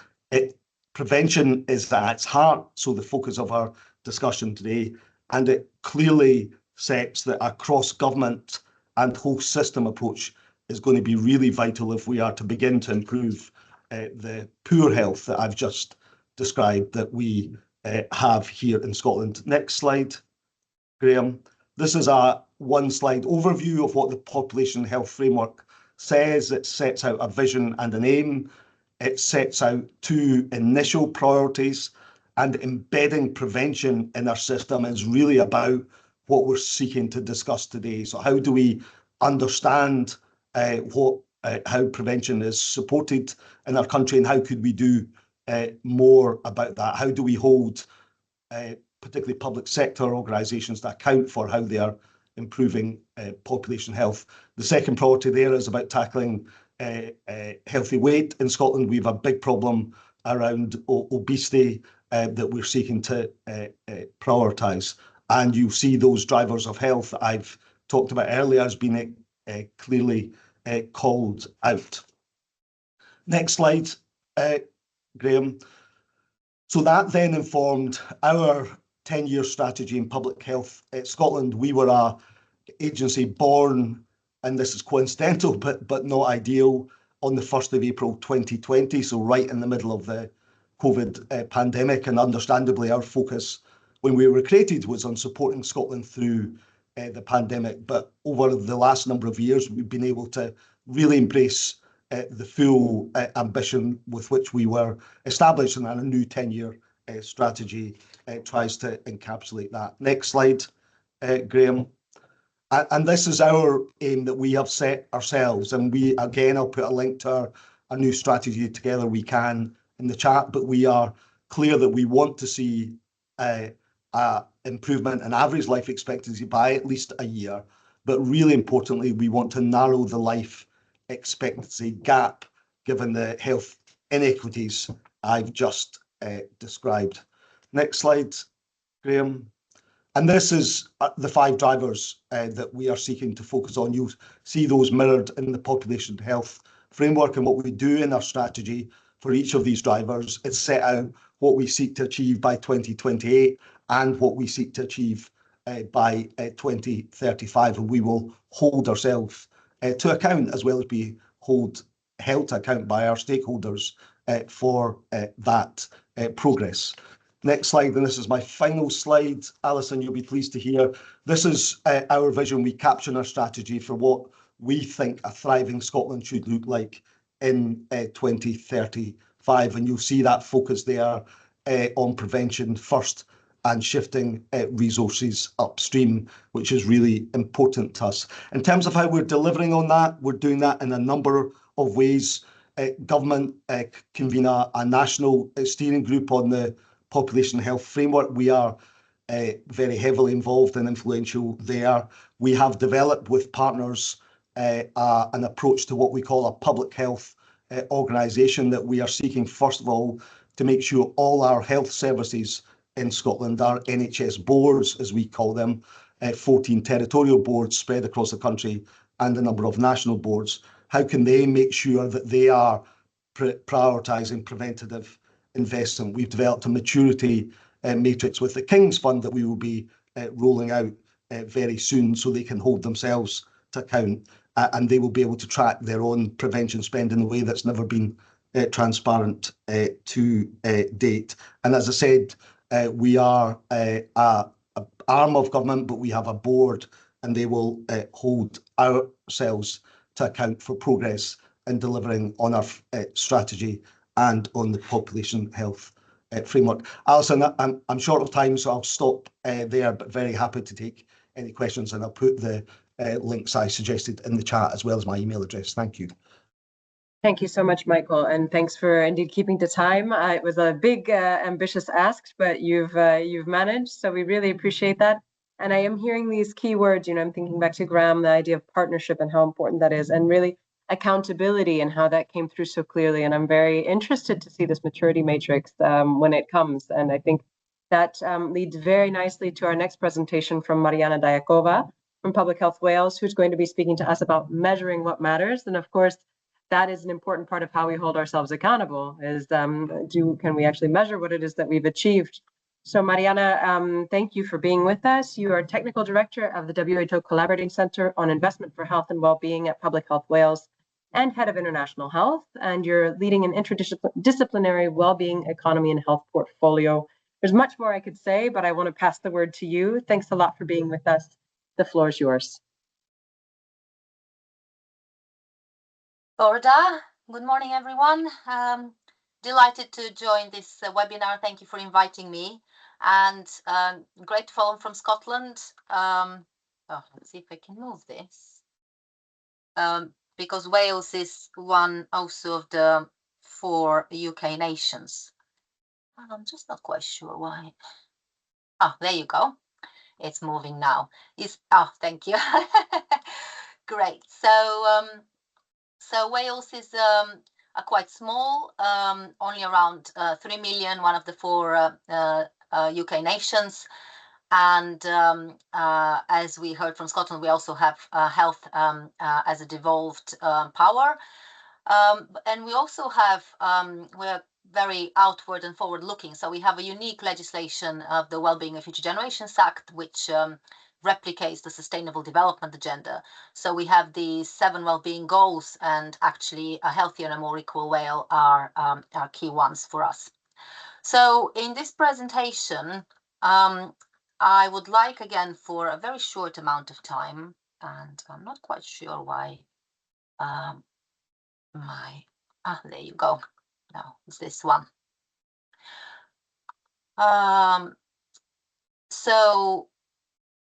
[SPEAKER 5] Prevention is at its heart, so the focus of our discussion today, and it clearly sets that a cross-government and whole system approach is going to be really vital if we are to begin to improve the poor health that I've just described that we have here in Scotland. Next slide, Graham. This is a one-slide overview of what the Population Health Framework says. It sets out a vision and an aim. It sets out 2 initial priorities, and embedding prevention in our system is really about what we're seeking to discuss today. So how do we understand how prevention is supported in our country, and how could we do more about that? How do we hold particularly public sector organisations to account for how they are improving population health? The second priority there is about tackling healthy weight. In Scotland, we have a big problem around obesity that we're seeking to prioritise. And you see those drivers of health that I've talked about earlier as being clearly called out. Next slide, Graham. So that then informed our 10-year strategy in public health. Scotland, we were an agency born and this is coincidental, but not ideal, on the 1st of April 2020, so right in the middle of the COVID pandemic. And understandably, our focus when we were created was on supporting Scotland through the pandemic. But over the last number of years, we've been able to really embrace the full ambition with which we were established, and a new 10-year strategy tries to encapsulate that. Next slide, Graham. And this is our aim that we have set ourselves. And we, again, I'll put a link to our new strategy, Together We Can, in the chat, but we are clear that we want to see improvement in average life expectancy by at least a year. But really importantly, we want to narrow the life expectancy gap given the health inequities I've just described. Next slide, Graham. And this is the 5 drivers that we are seeking to focus on. You'll see those mirrored in the population health framework, and what we do in our strategy for each of these drivers is set out what we seek to achieve by 2028 and what we seek to achieve by 2035. And we will hold ourselves to account, as well as be held to account by our stakeholders for that progress. Next slide, and this is my final slide. Alison, you'll be pleased to hear. This is our vision we capture in our strategy for what we think a thriving Scotland should look like in 2035. And you'll see that focus there on prevention first and shifting resources upstream, which is really important to us. In terms of how we're delivering on that, we're doing that in a number of ways. Government convene a national steering group on the population health framework. We are very heavily involved and influential there. We have developed with partners an approach to what we call a public health organisation, that we are seeking, first of all, to make sure all our health services in Scotland, our NHS boards, as we call them, 14 territorial boards spread across the country and a number of national boards, how can they make sure that they are prioritising preventative investment? We've developed a maturity matrix with the King's Fund that we will be rolling out very soon, so they can hold themselves to account and they will be able to track their own prevention spend in a way that's never been transparent to date. And as I said, we are an arm of government, but we have a board, and they will hold ourselves to account for progress in delivering on our strategy and on the population health framework. Alison, I'm short of time, so I'll stop there, but very happy to take any questions, and I'll put the links I suggested in the chat, as well as my email address. Thank you.
[SPEAKER 1] Thank you so much, Michael, and thanks for indeed keeping to time. It was a big, ambitious ask, but you've managed, so we really appreciate that. And I am hearing these key words, I'm thinking back to Graham, the idea of partnership and how important that is, and really accountability and how that came through so clearly. And I'm very interested to see this maturity matrix when it comes. And I think that leads very nicely to our next presentation from Mariana Diakova from Public Health Wales, who's going to be speaking to us about measuring what matters. And of course, that is an important part of how we hold ourselves accountable, is can we actually measure what it is that we've achieved? So Mariana, thank you for being with us. You are Technical Director of the WHO Collaborating Centre on Investment for Health and Wellbeing at Public Health Wales and Head of International Health, and you're leading an interdisciplinary wellbeing, economy and health portfolio. There's much more I could say, but I want to pass the word to you. Thanks a lot for being with us. The floor is yours.
[SPEAKER 6] Gorda, good morning, everyone. Delighted to join this webinar. Thank you for inviting me. And grateful I'm from Scotland. Let's see if I can move this. Because Wales is one also of the 4 UK nations. I'm just not quite sure why. There you go. It's moving now. Thank you. Great. So Wales is quite small, only around 3 million, one of the 4 UK nations. And as we heard from Scotland, we also have health as a devolved power. And we also have, we're very outward and forward looking. So we have a unique legislation of the Wellbeing of Future Generations Act, which replicates the Sustainable Development Agenda. So we have the 7 well-being goals, and actually a healthier and a more equal world are key ones for us. So in this presentation, I would like, again, for a very short amount of time, and I'm not quite sure why there you go. No, it's this one. So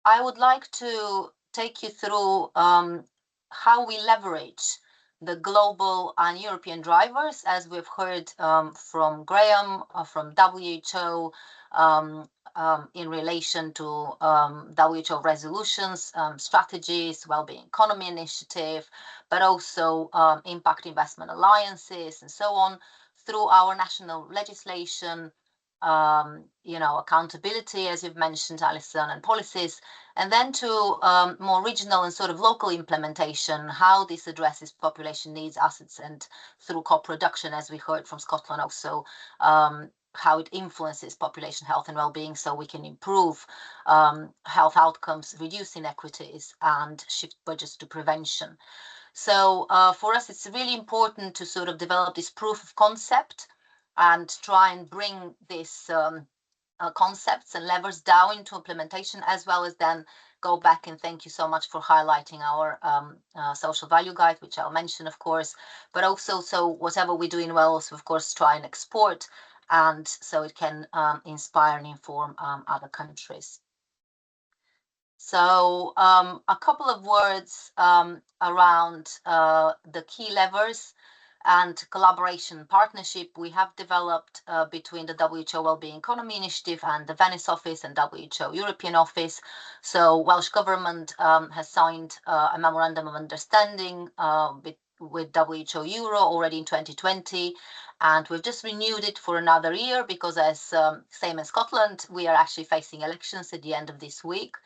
[SPEAKER 6] I would like to take you through how we leverage the global and European drivers, as we've heard from Graham, from WHO, in relation to WHO resolutions, strategies, wellbeing economy initiative, but also impact investment alliances and so on, through our national legislation, accountability, as you've mentioned, Alison, and policies, and then to more regional and sort of local implementation, how this addresses population needs, assets, and through co-production, as we heard from Scotland also, how it influences population health and well-being, so we can improve health outcomes, reduce inequities, and shift budgets to prevention. So for us, it's really important to sort of develop this proof of concept and try and bring this concepts and levers down into implementation, as well as then go back and thank you so much for highlighting our social value guide, which I'll mention, of course, but also, so whatever we do in Wales, of course, try and export, and so it can inspire and inform other countries. So a couple of words around the key levers and collaboration partnership we have developed between the WHO Wellbeing Economy Initiative and the Venice office and WHO European office. So Welsh Government has signed a memorandum of understanding with WHO Euro already in 2020, and we've just renewed it for another year because, as same as Scotland, we are actually facing elections at the end of this week.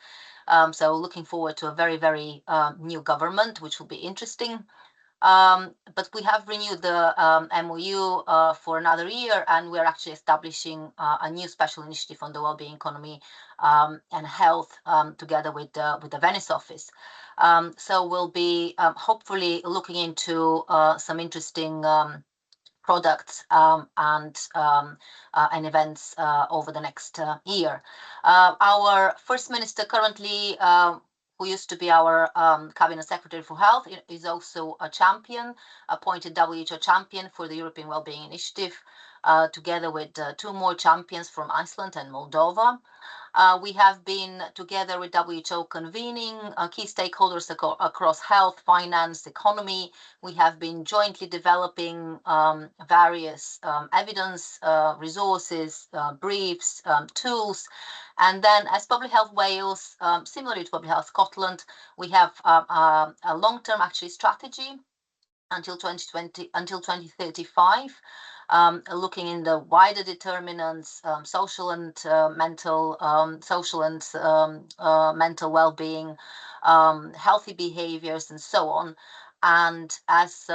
[SPEAKER 6] So looking forward to a very, very new government, which will be interesting. But we have renewed the MOU for another year, and we're actually establishing a new special initiative on the wellbeing economy and health together with the Venice office. So we'll be hopefully looking into some interesting products and events over the next year. Our First Minister currently, who used to be our Cabinet Secretary for Health, is also a champion, appointed WHO champion for the European Wellbeing Initiative, together with 2 more champions from Iceland and Moldova. We have been together with WHO convening key stakeholders across health, finance, economy. We have been jointly developing various evidence, resources, briefs, tools. And then as Public Health Wales, similarly to Public Health Scotland, we have a long-term actually strategy until 2035, looking in the wider determinants, social and mental, mental well-being, healthy behaviors, and so on. And as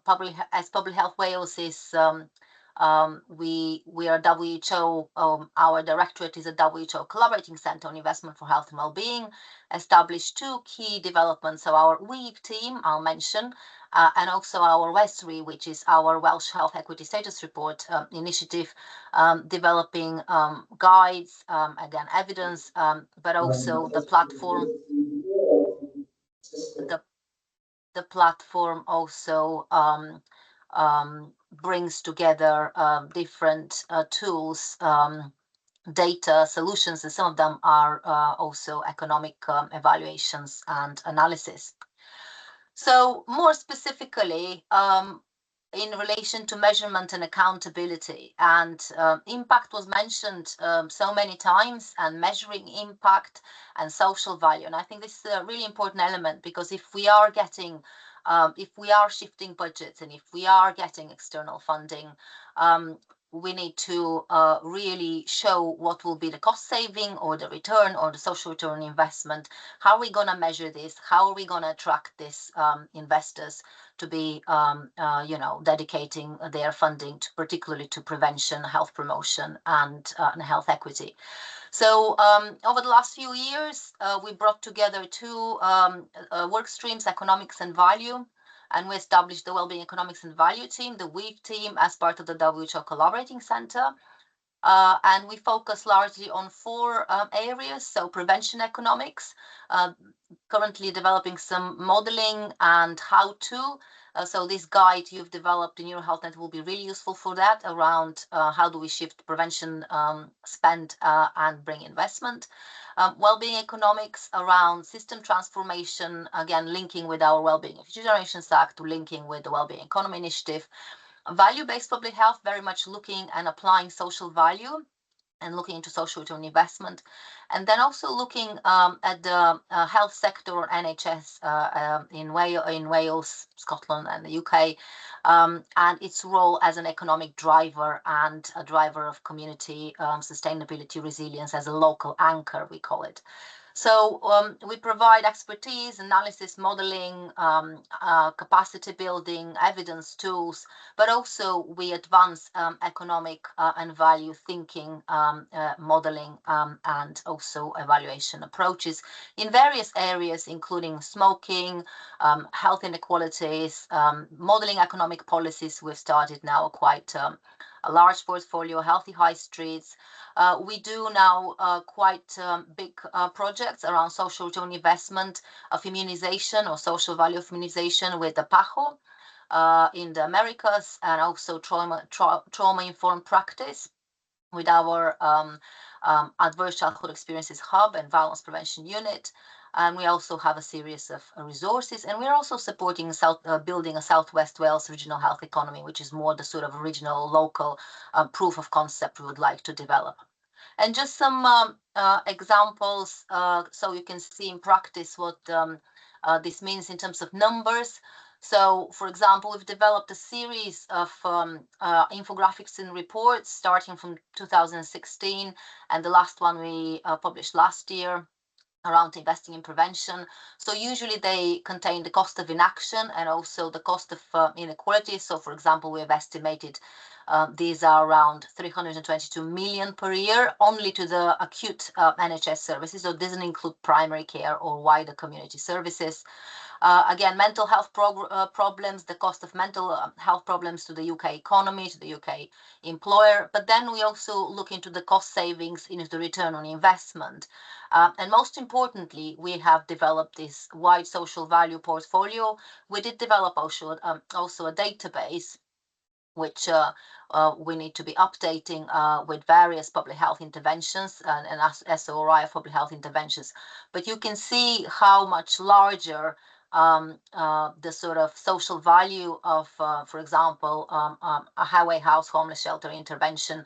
[SPEAKER 6] Public Health Wales is we are WHO, our directorate is a WHO collaborating centre on investment for health and well-being, established 2 key developments. So our WEAVE team, I'll mention, and also our WESRI, which is our Welsh Health Equity Status Report initiative, developing guides, again, evidence, but also the platform. The platform also brings together different tools, data, solutions, and some of them are also economic evaluations and analysis. So more specifically, in relation to measurement and accountability, and impact was mentioned so many times, and measuring impact and social value. And I think this is a really important element, because if we are getting if we are shifting budgets and if we are getting external funding, we need to really show what will be the cost saving or the return or the social return investment. How are we going to measure this? How are we going to attract these investors to be, dedicating their funding to, particularly to prevention, health promotion, and health equity? So over the last few years, we brought together two work streams, economics and value, and we established the Wellbeing Economics and Value team, the WEAVE team, as part of the WHO Collaborating Center. And we focus largely on four areas. So prevention economics, currently developing some modeling and how-to. So this guide you've developed in EuroHealthNet will be really useful for that, around how do we shift prevention spend and bring investment. Wellbeing economics around system transformation, again, linking with our Wellbeing of Future Generations Act, linking with the Wellbeing Economy Initiative. Value-based public health, very much looking and applying social value and looking into social return investment, and then also looking at the health sector, or NHS, in Wales, Scotland, and the UK, and its role as an economic driver and a driver of community sustainability, resilience, as a local anchor, we call it. So we provide expertise, analysis, modeling, capacity building, evidence tools, but also we advance economic and value thinking, modeling, and also evaluation approaches in various areas, including smoking, health inequalities, modeling economic policies. We've started now quite a large portfolio, healthy high streets. We do now quite big projects around social return investment of immunization, or social value of immunization, with the PAHO in the Americas, and also trauma-informed practice with our Adverse Childhood Experiences Hub and Violence Prevention Unit. And we also have a series of resources, and we're also supporting building a Southwest Wales regional health economy, which is more the sort of regional, local proof of concept we would like to develop. And just some examples, so you can see in practice what this means in terms of numbers. So, for example, we've developed a series of infographics and reports starting from 2016, and the last one we published last year, around investing in prevention. So usually they contain the cost of inaction and also the cost of inequality. So, for example, we have estimated these are around 322 million per year only to the acute NHS services. So it doesn't include primary care or wider community services. Again, mental health problems, the cost of mental health problems to the UK economy, to the UK employer. But then we also look into the cost savings, into the return on investment. And most importantly, we have developed this wide social value portfolio. We did develop also a database, which we need to be updating with various public health interventions and SORI of public health interventions. But you can see how much larger the sort of social value of, for example, a highway house homeless shelter intervention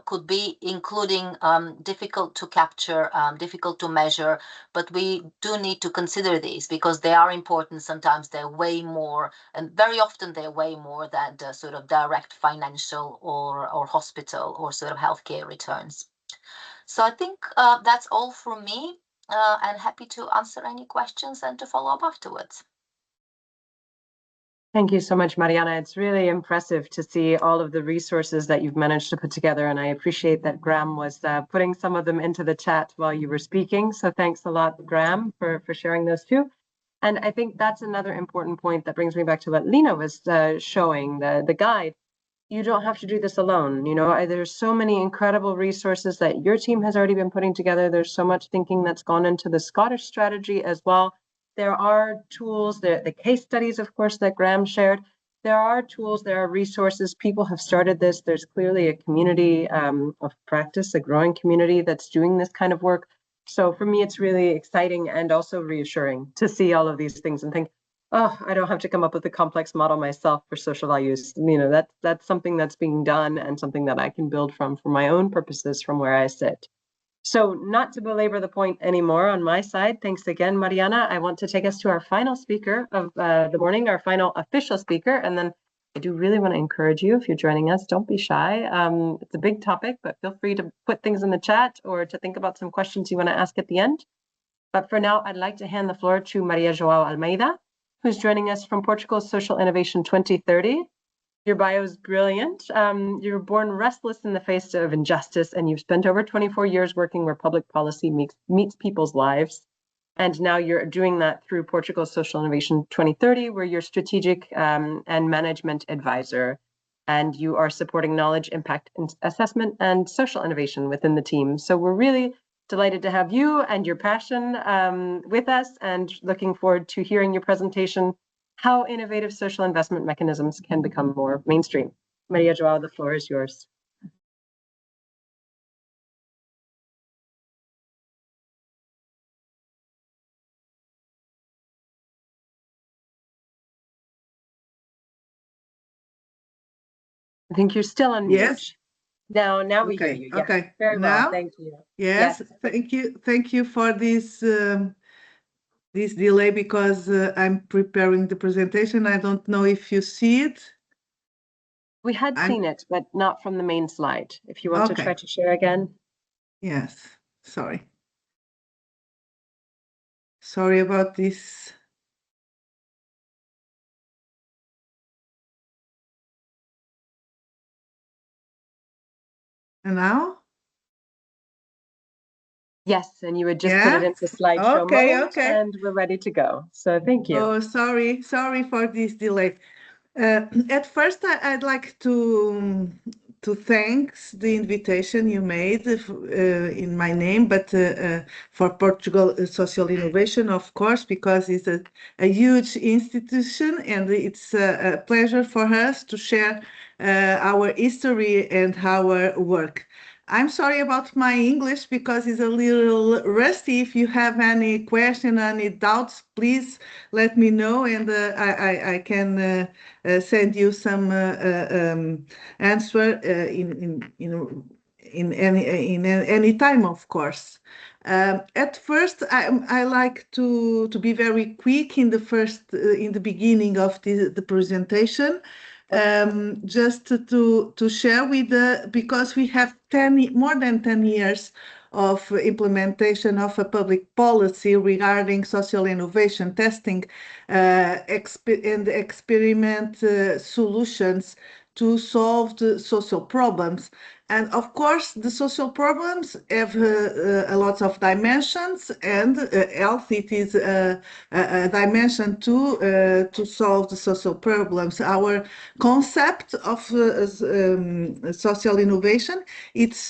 [SPEAKER 6] could be, including difficult to capture, difficult to measure, but we do need to consider these because they are important. Sometimes they're way more, and very often they're way more than the sort of direct financial or hospital or sort of healthcare returns. So I think that's all from me. And happy to answer any questions and to follow up afterwards.
[SPEAKER 1] Thank you so much, Mariana. It's really impressive to see all of the resources that you've managed to put together, and I appreciate that Graham was putting some of them into the chat while you were speaking. So thanks a lot, Graham, for sharing those too. And I think that's another important point that brings me back to what Lena was showing, the guide. You don't have to do this alone. You know, there's so many incredible resources that your team has already been putting together. There's so much thinking that's gone into the Scottish strategy as well. There are tools, the case studies, of course, that Graham shared. There are tools, there are resources. People have started this. There's clearly a community of practice, a growing community that's doing this kind of work. So for me, it's really exciting and also reassuring to see all of these things and think, oh, I don't have to come up with a complex model myself for social values. You know, that's something that's being done and something that I can build from for my own purposes from where I sit. So not to belabor the point anymore on my side, thanks again, Mariana. I want to take us to our final speaker of the morning, our final official speaker, and then I do really want to encourage you, if you're joining us, don't be shy. It's a big topic, but feel free to put things in the chat or to think about some questions you want to ask at the end. But for now, I'd like to hand the floor to Maria Joao Almeida, who's joining us from Portugal's Social Innovation 2030. Your bio is brilliant. You were born restless in the face of injustice, and you've spent over 24 years working where public policy meets people's lives. And now you're doing that through Portugal's Social Innovation 2030, where you're strategic and management advisor. And you are supporting knowledge, impact assessment, and social innovation within the team. So we're really delighted to have you and your passion with us, and looking forward to hearing your presentation, how innovative social investment mechanisms can become more mainstream. Maria Joao, the floor is yours. I think you're still on mute.
[SPEAKER 7] Yes.
[SPEAKER 1] Now we hear you. Yes.
[SPEAKER 7] Okay.
[SPEAKER 1] Very
[SPEAKER 7] Now?
[SPEAKER 1] well. Thank you.
[SPEAKER 7] Yes. Thank you. Thank you for this this delay, because I'm preparing the presentation. I don't know if you see it.
[SPEAKER 1] We had seen it, but not from the main slide. If you want to try to share again.
[SPEAKER 7] Yes. Sorry. Sorry about this. And now?
[SPEAKER 1] Yes, and you would just put it into slideshow mode, and we're ready to go. So thank you.
[SPEAKER 7] Oh, sorry for this delay. At first, I'd like to thank the invitation you made in my name, but for Portugal Social Innovation, of course, because it's a huge institution, and it's a pleasure for us to share our history and our work. I'm sorry about my English, because it's a little rusty. If you have any question, any doubts, please let me know, and I can send you some answer in any time, of course. At first, I like to be very quick in the beginning of the presentation. Just to share because we have more than 10 years of implementation of a public policy regarding social innovation testing and experiment solutions to solve the social problems. And of course, the social problems have a lot of dimensions, and health, it is a dimension to solve the social problems. Our concept of social innovation, it's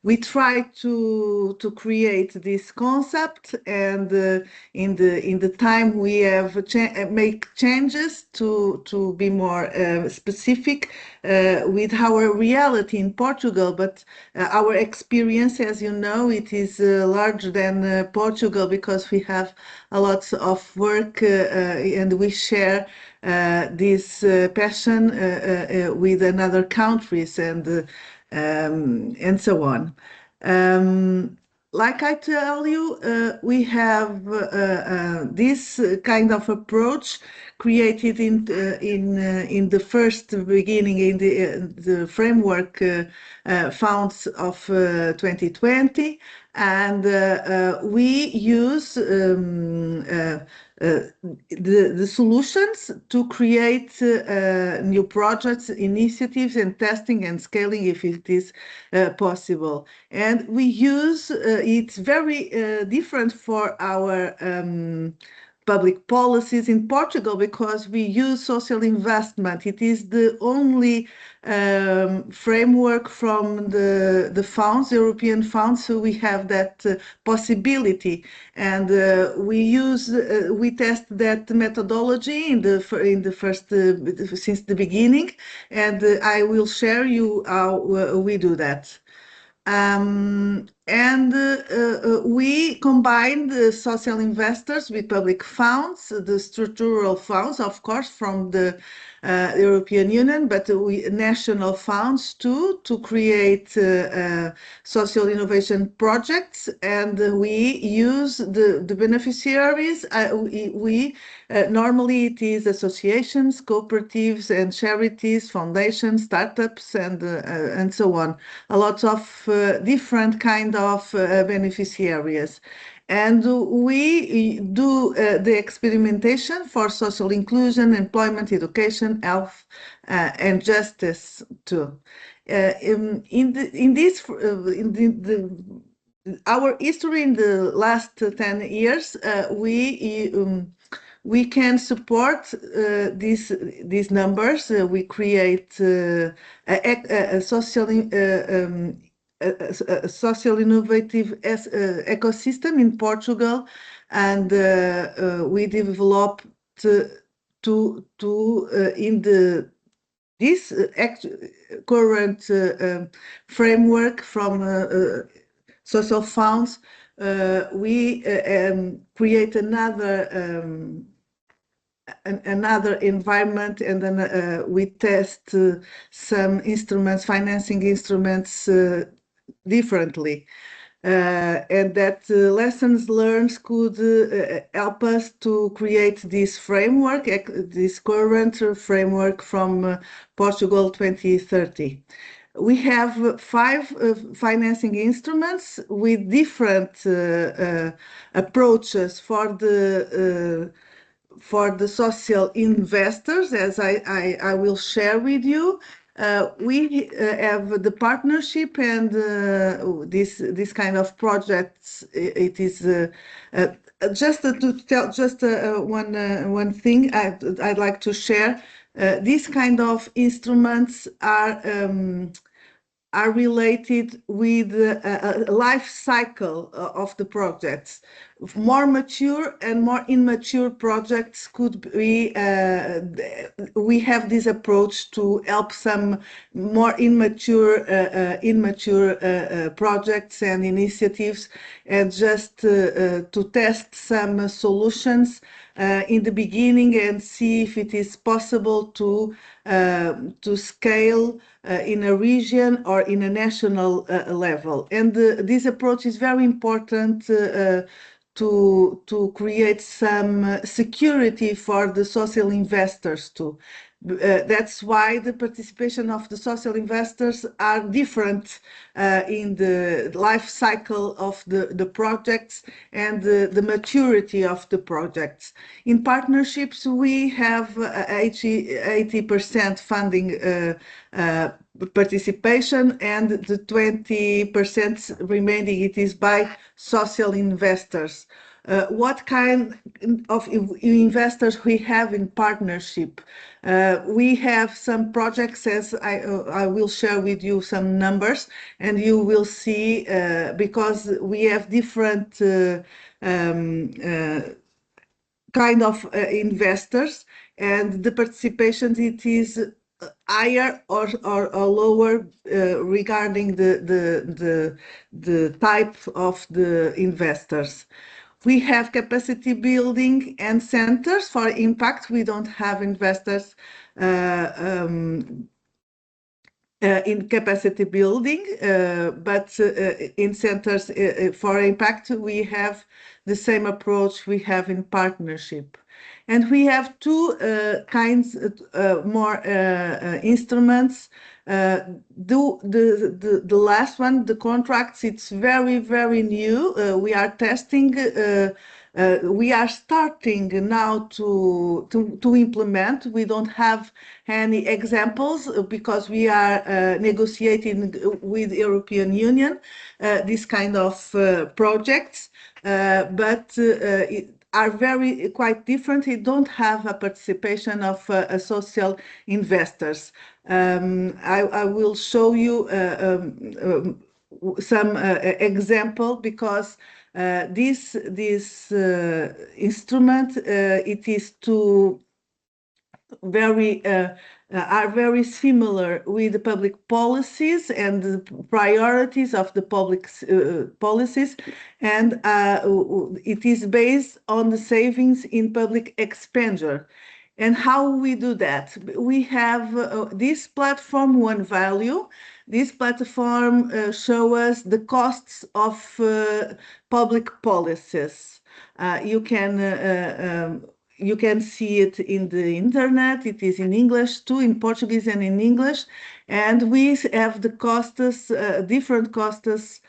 [SPEAKER 7] we try to create this concept, and in the time we have make changes to be more specific with our reality in Portugal, but our experience, as you know, it is larger than Portugal, because we have a lot of work and we share this passion with another countries and so on. Like I tell you, we have this kind of approach created in the first beginning in the framework funds of 2020, and we use the solutions to create new projects, initiatives, and testing and scaling if it is possible. And we use it's very different for our public policies in Portugal, because we use social investment. It is the only framework from the funds, European funds, so we have that possibility. And we test that methodology in the first since the beginning, and I will share you how we do that. And we combine the social investors with public funds, the structural funds, of course, from the European Union, but we national funds too, to create social innovation projects. And we use the beneficiaries. Normally it is associations, cooperatives, and charities, foundations, startups, and so on. A lot of different kind of beneficiaries. And we do the experimentation for social inclusion, employment, education, health, and justice too. Our history in the last 10 years, we can support these numbers. We create a social innovative ecosystem in Portugal, and we developed in this current framework from social funds. We create another environment, and then we test some instruments, financing instruments, differently. And that lessons learned could help us to create this framework, this current framework from Portugal 2030. We have 5 financing instruments with different approaches for the social investors, as I will share with you. We have the partnership, and this kind of projects. It is just to tell one thing I'd like to share. These kind of instruments are related with the life cycle of the projects. More mature and more immature projects could be, we have this approach to help some more immature projects and initiatives, and just to test some solutions in the beginning and see if it is possible to scale in a region or in a national level. And this approach is very important to create some security for the social investors too. That's why the participation of the social investors are different in the life cycle of the projects and the maturity of the projects. In partnerships, we have 80% funding participation, and the 20% remaining, it is by social investors. What kind of investors we have in partnership? We have some projects, as I will share with you some numbers, and you will see, because we have different kind of investors, and the participation, it is higher or lower regarding the type of the investors. We have capacity building and centers for impact. We don't have investors in capacity building, but in centers for impact, we have the same approach we have in partnership. And we have 2 kinds more instruments. The last one, the contracts, it's very, very new. We are testing. We are starting now to implement. We don't have any examples because we are negotiating with the European Union this kind of projects, but are quite different. It don't have a participation of social investors. I will show you some example, because this instrument, it is to are very similar with the public policies and the priorities of the public policies, and it is based on the savings in public expenditure. And how we do that? We have this platform, One Value. This platform shows us the costs of public policies. You can see it in the internet. It is in English too, in Portuguese and in English. And we have the costs, different costs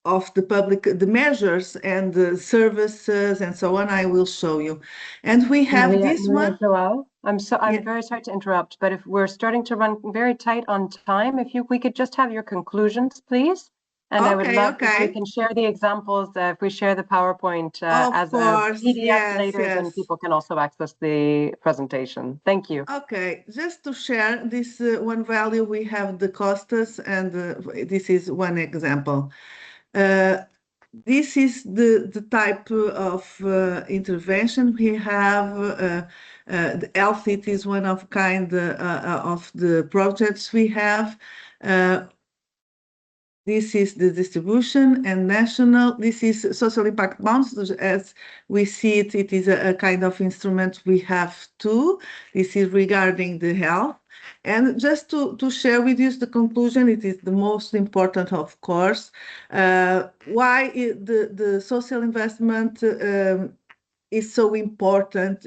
[SPEAKER 7] of the public, the measures and the services and so on. I will show you. And we have this
[SPEAKER 1] Maria
[SPEAKER 7] one.
[SPEAKER 1] Joao, I'm
[SPEAKER 7] Yeah.
[SPEAKER 1] very sorry to interrupt, but if we're starting to run very tight on time, we could just have your conclusions, please. And I would love if we can share the examples, if we share the PowerPoint as a PDF later, then people can also access the presentation. Thank you.
[SPEAKER 7] Okay, just to share this One Value, we have the costs, and this is one example. This is the type of intervention we have. The health, it is one of of the projects we have. This is the distribution and national. This is social impact bonds. As we see it, it is a kind of instrument we have too. This is regarding the health. And just to share with you the conclusion, it is the most important, of course, why the social investment is so important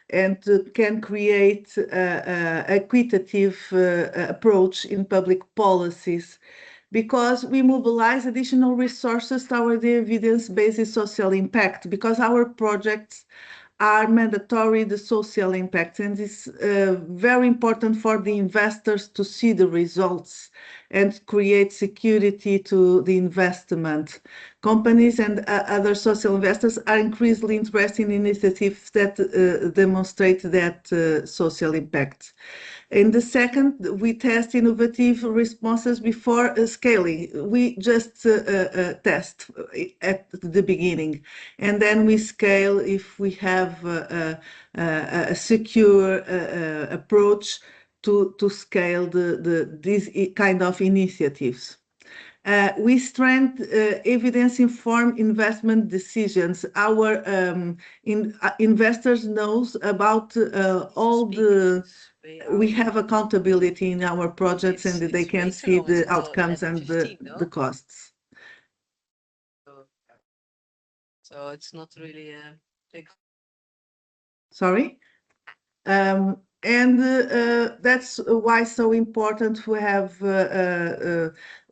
[SPEAKER 7] and can create an equitative approach in public policies, because we mobilize additional resources toward the evidence-based social impact, because our projects are mandatory, the social impact, and it's very important for the investors to see the results and create security to the investment. Companies and other social investors are increasingly interested in initiatives that demonstrate that social impact. In the second, we test innovative responses before scaling. We just test at the beginning, and then we scale if we have a secure approach to scale these kind of initiatives. We strengthen evidence-informed investment decisions. Our investors knows about all the. We have accountability in our projects, and they can see the outcomes and the costs.
[SPEAKER 8] So it's not really a big.
[SPEAKER 7] Sorry. And that's why it's so important to have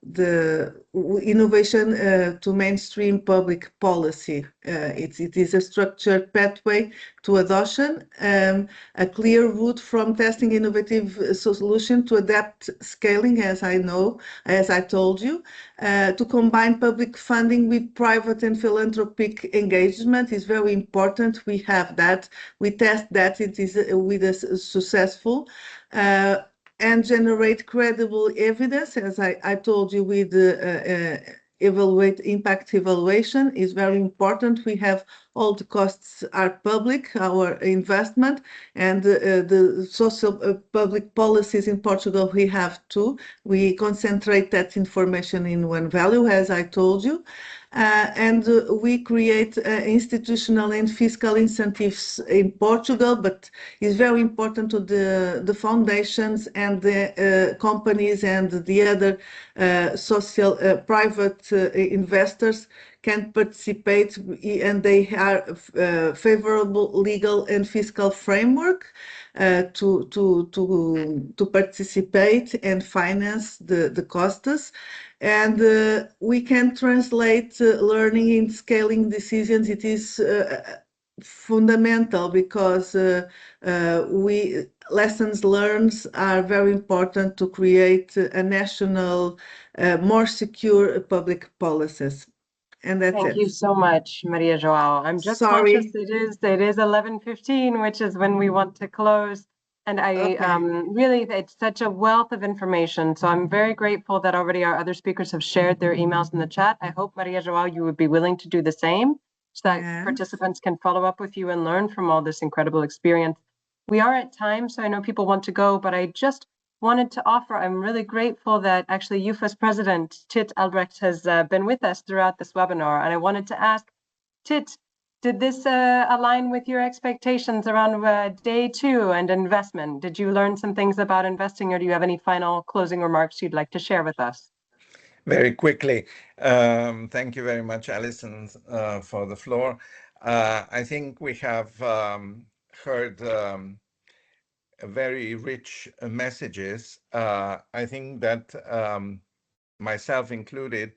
[SPEAKER 7] the innovation to mainstream public policy. It is a structured pathway to adoption, a clear route from testing innovative solution to adapt scaling, as I told you, to combine public funding with private and philanthropic engagement is very important. We have that. We test that. It is with us successful. And generate credible evidence, as I told you, with impact evaluation is very important. We have all the costs are public, our investment, and the social public policies in Portugal we have too. We concentrate that information in One Value, as I told you. And we create institutional and fiscal incentives in Portugal, but it's very important to the foundations and the companies and the other social private investors can participate, and they have favorable legal and fiscal framework to participate and finance the costs. And we can translate learning in scaling decisions. It is fundamental because lessons learned are very important to create a national, more secure public policies. And that's
[SPEAKER 1] Thank you so much, Maria Joao. I'm just conscious it is 11:15, which is when we want to close. And really, it's such a wealth of information. So I'm very grateful that already our other speakers have shared their emails in the chat. I hope, Maria Joao, you would be willing to do the same. so that participants can follow up with you and learn from all this incredible experience. We are at time, so I know people want to go, but I just wanted to offer, I'm really grateful that actually EUFA's president, Tit Albrecht, has been with us throughout this webinar. And I wanted to ask, Tit, did this align with your expectations around day 2 and investment? Did you learn some things about investing, or do you have any final closing remarks you'd like to share with us?
[SPEAKER 9] Very quickly, thank you very much, Alison, for the floor. I think we have heard very rich messages. I think that myself included,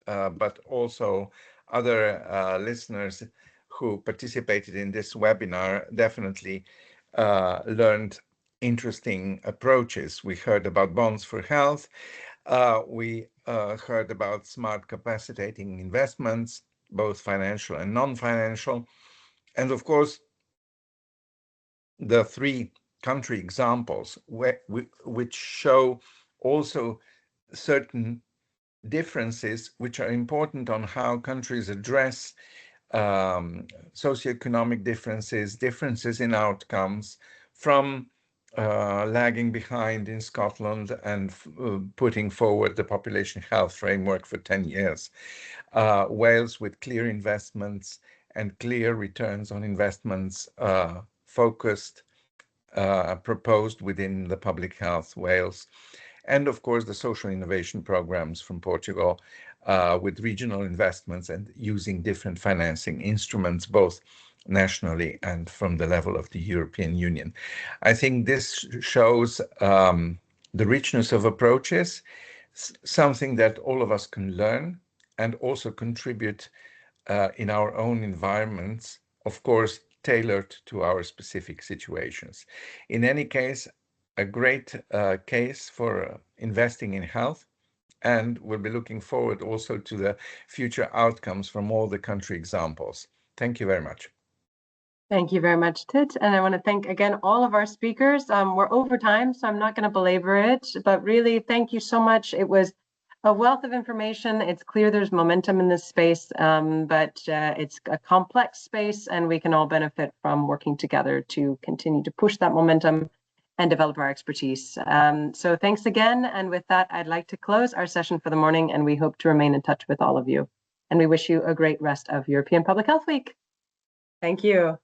[SPEAKER 9] but also other listeners who participated in this webinar definitely learned interesting approaches. We heard about bonds for health. We heard about smart capacitating investments, both financial and non-financial. And of course, the 3 country examples which show also certain differences which are important on how countries address socioeconomic differences in outcomes, from lagging behind in Scotland and putting forward the population health framework for 10 years. Wales with clear investments and clear returns on investments focused, proposed within the public health Wales. And of course, the social innovation programs from Portugal with regional investments and using different financing instruments, both nationally and from the level of the European Union. I think this shows the richness of approaches, something that all of us can learn and also contribute in our own environments, of course, tailored to our specific situations. In any case, a great case for investing in health, and we'll be looking forward also to the future outcomes from all the country examples. Thank you very much.
[SPEAKER 1] Thank you very much, Tit. And I want to thank again all of our speakers. We're over time, so I'm not going to belabor it, but really thank you so much. It was a wealth of information. It's clear there's momentum in this space, but it's a complex space, and we can all benefit from working together to continue to push that momentum and develop our expertise. So thanks again. And with that, I'd like to close our session for the morning, and we hope to remain in touch with all of you. And we wish you a great rest of European Public Health Week. Thank you.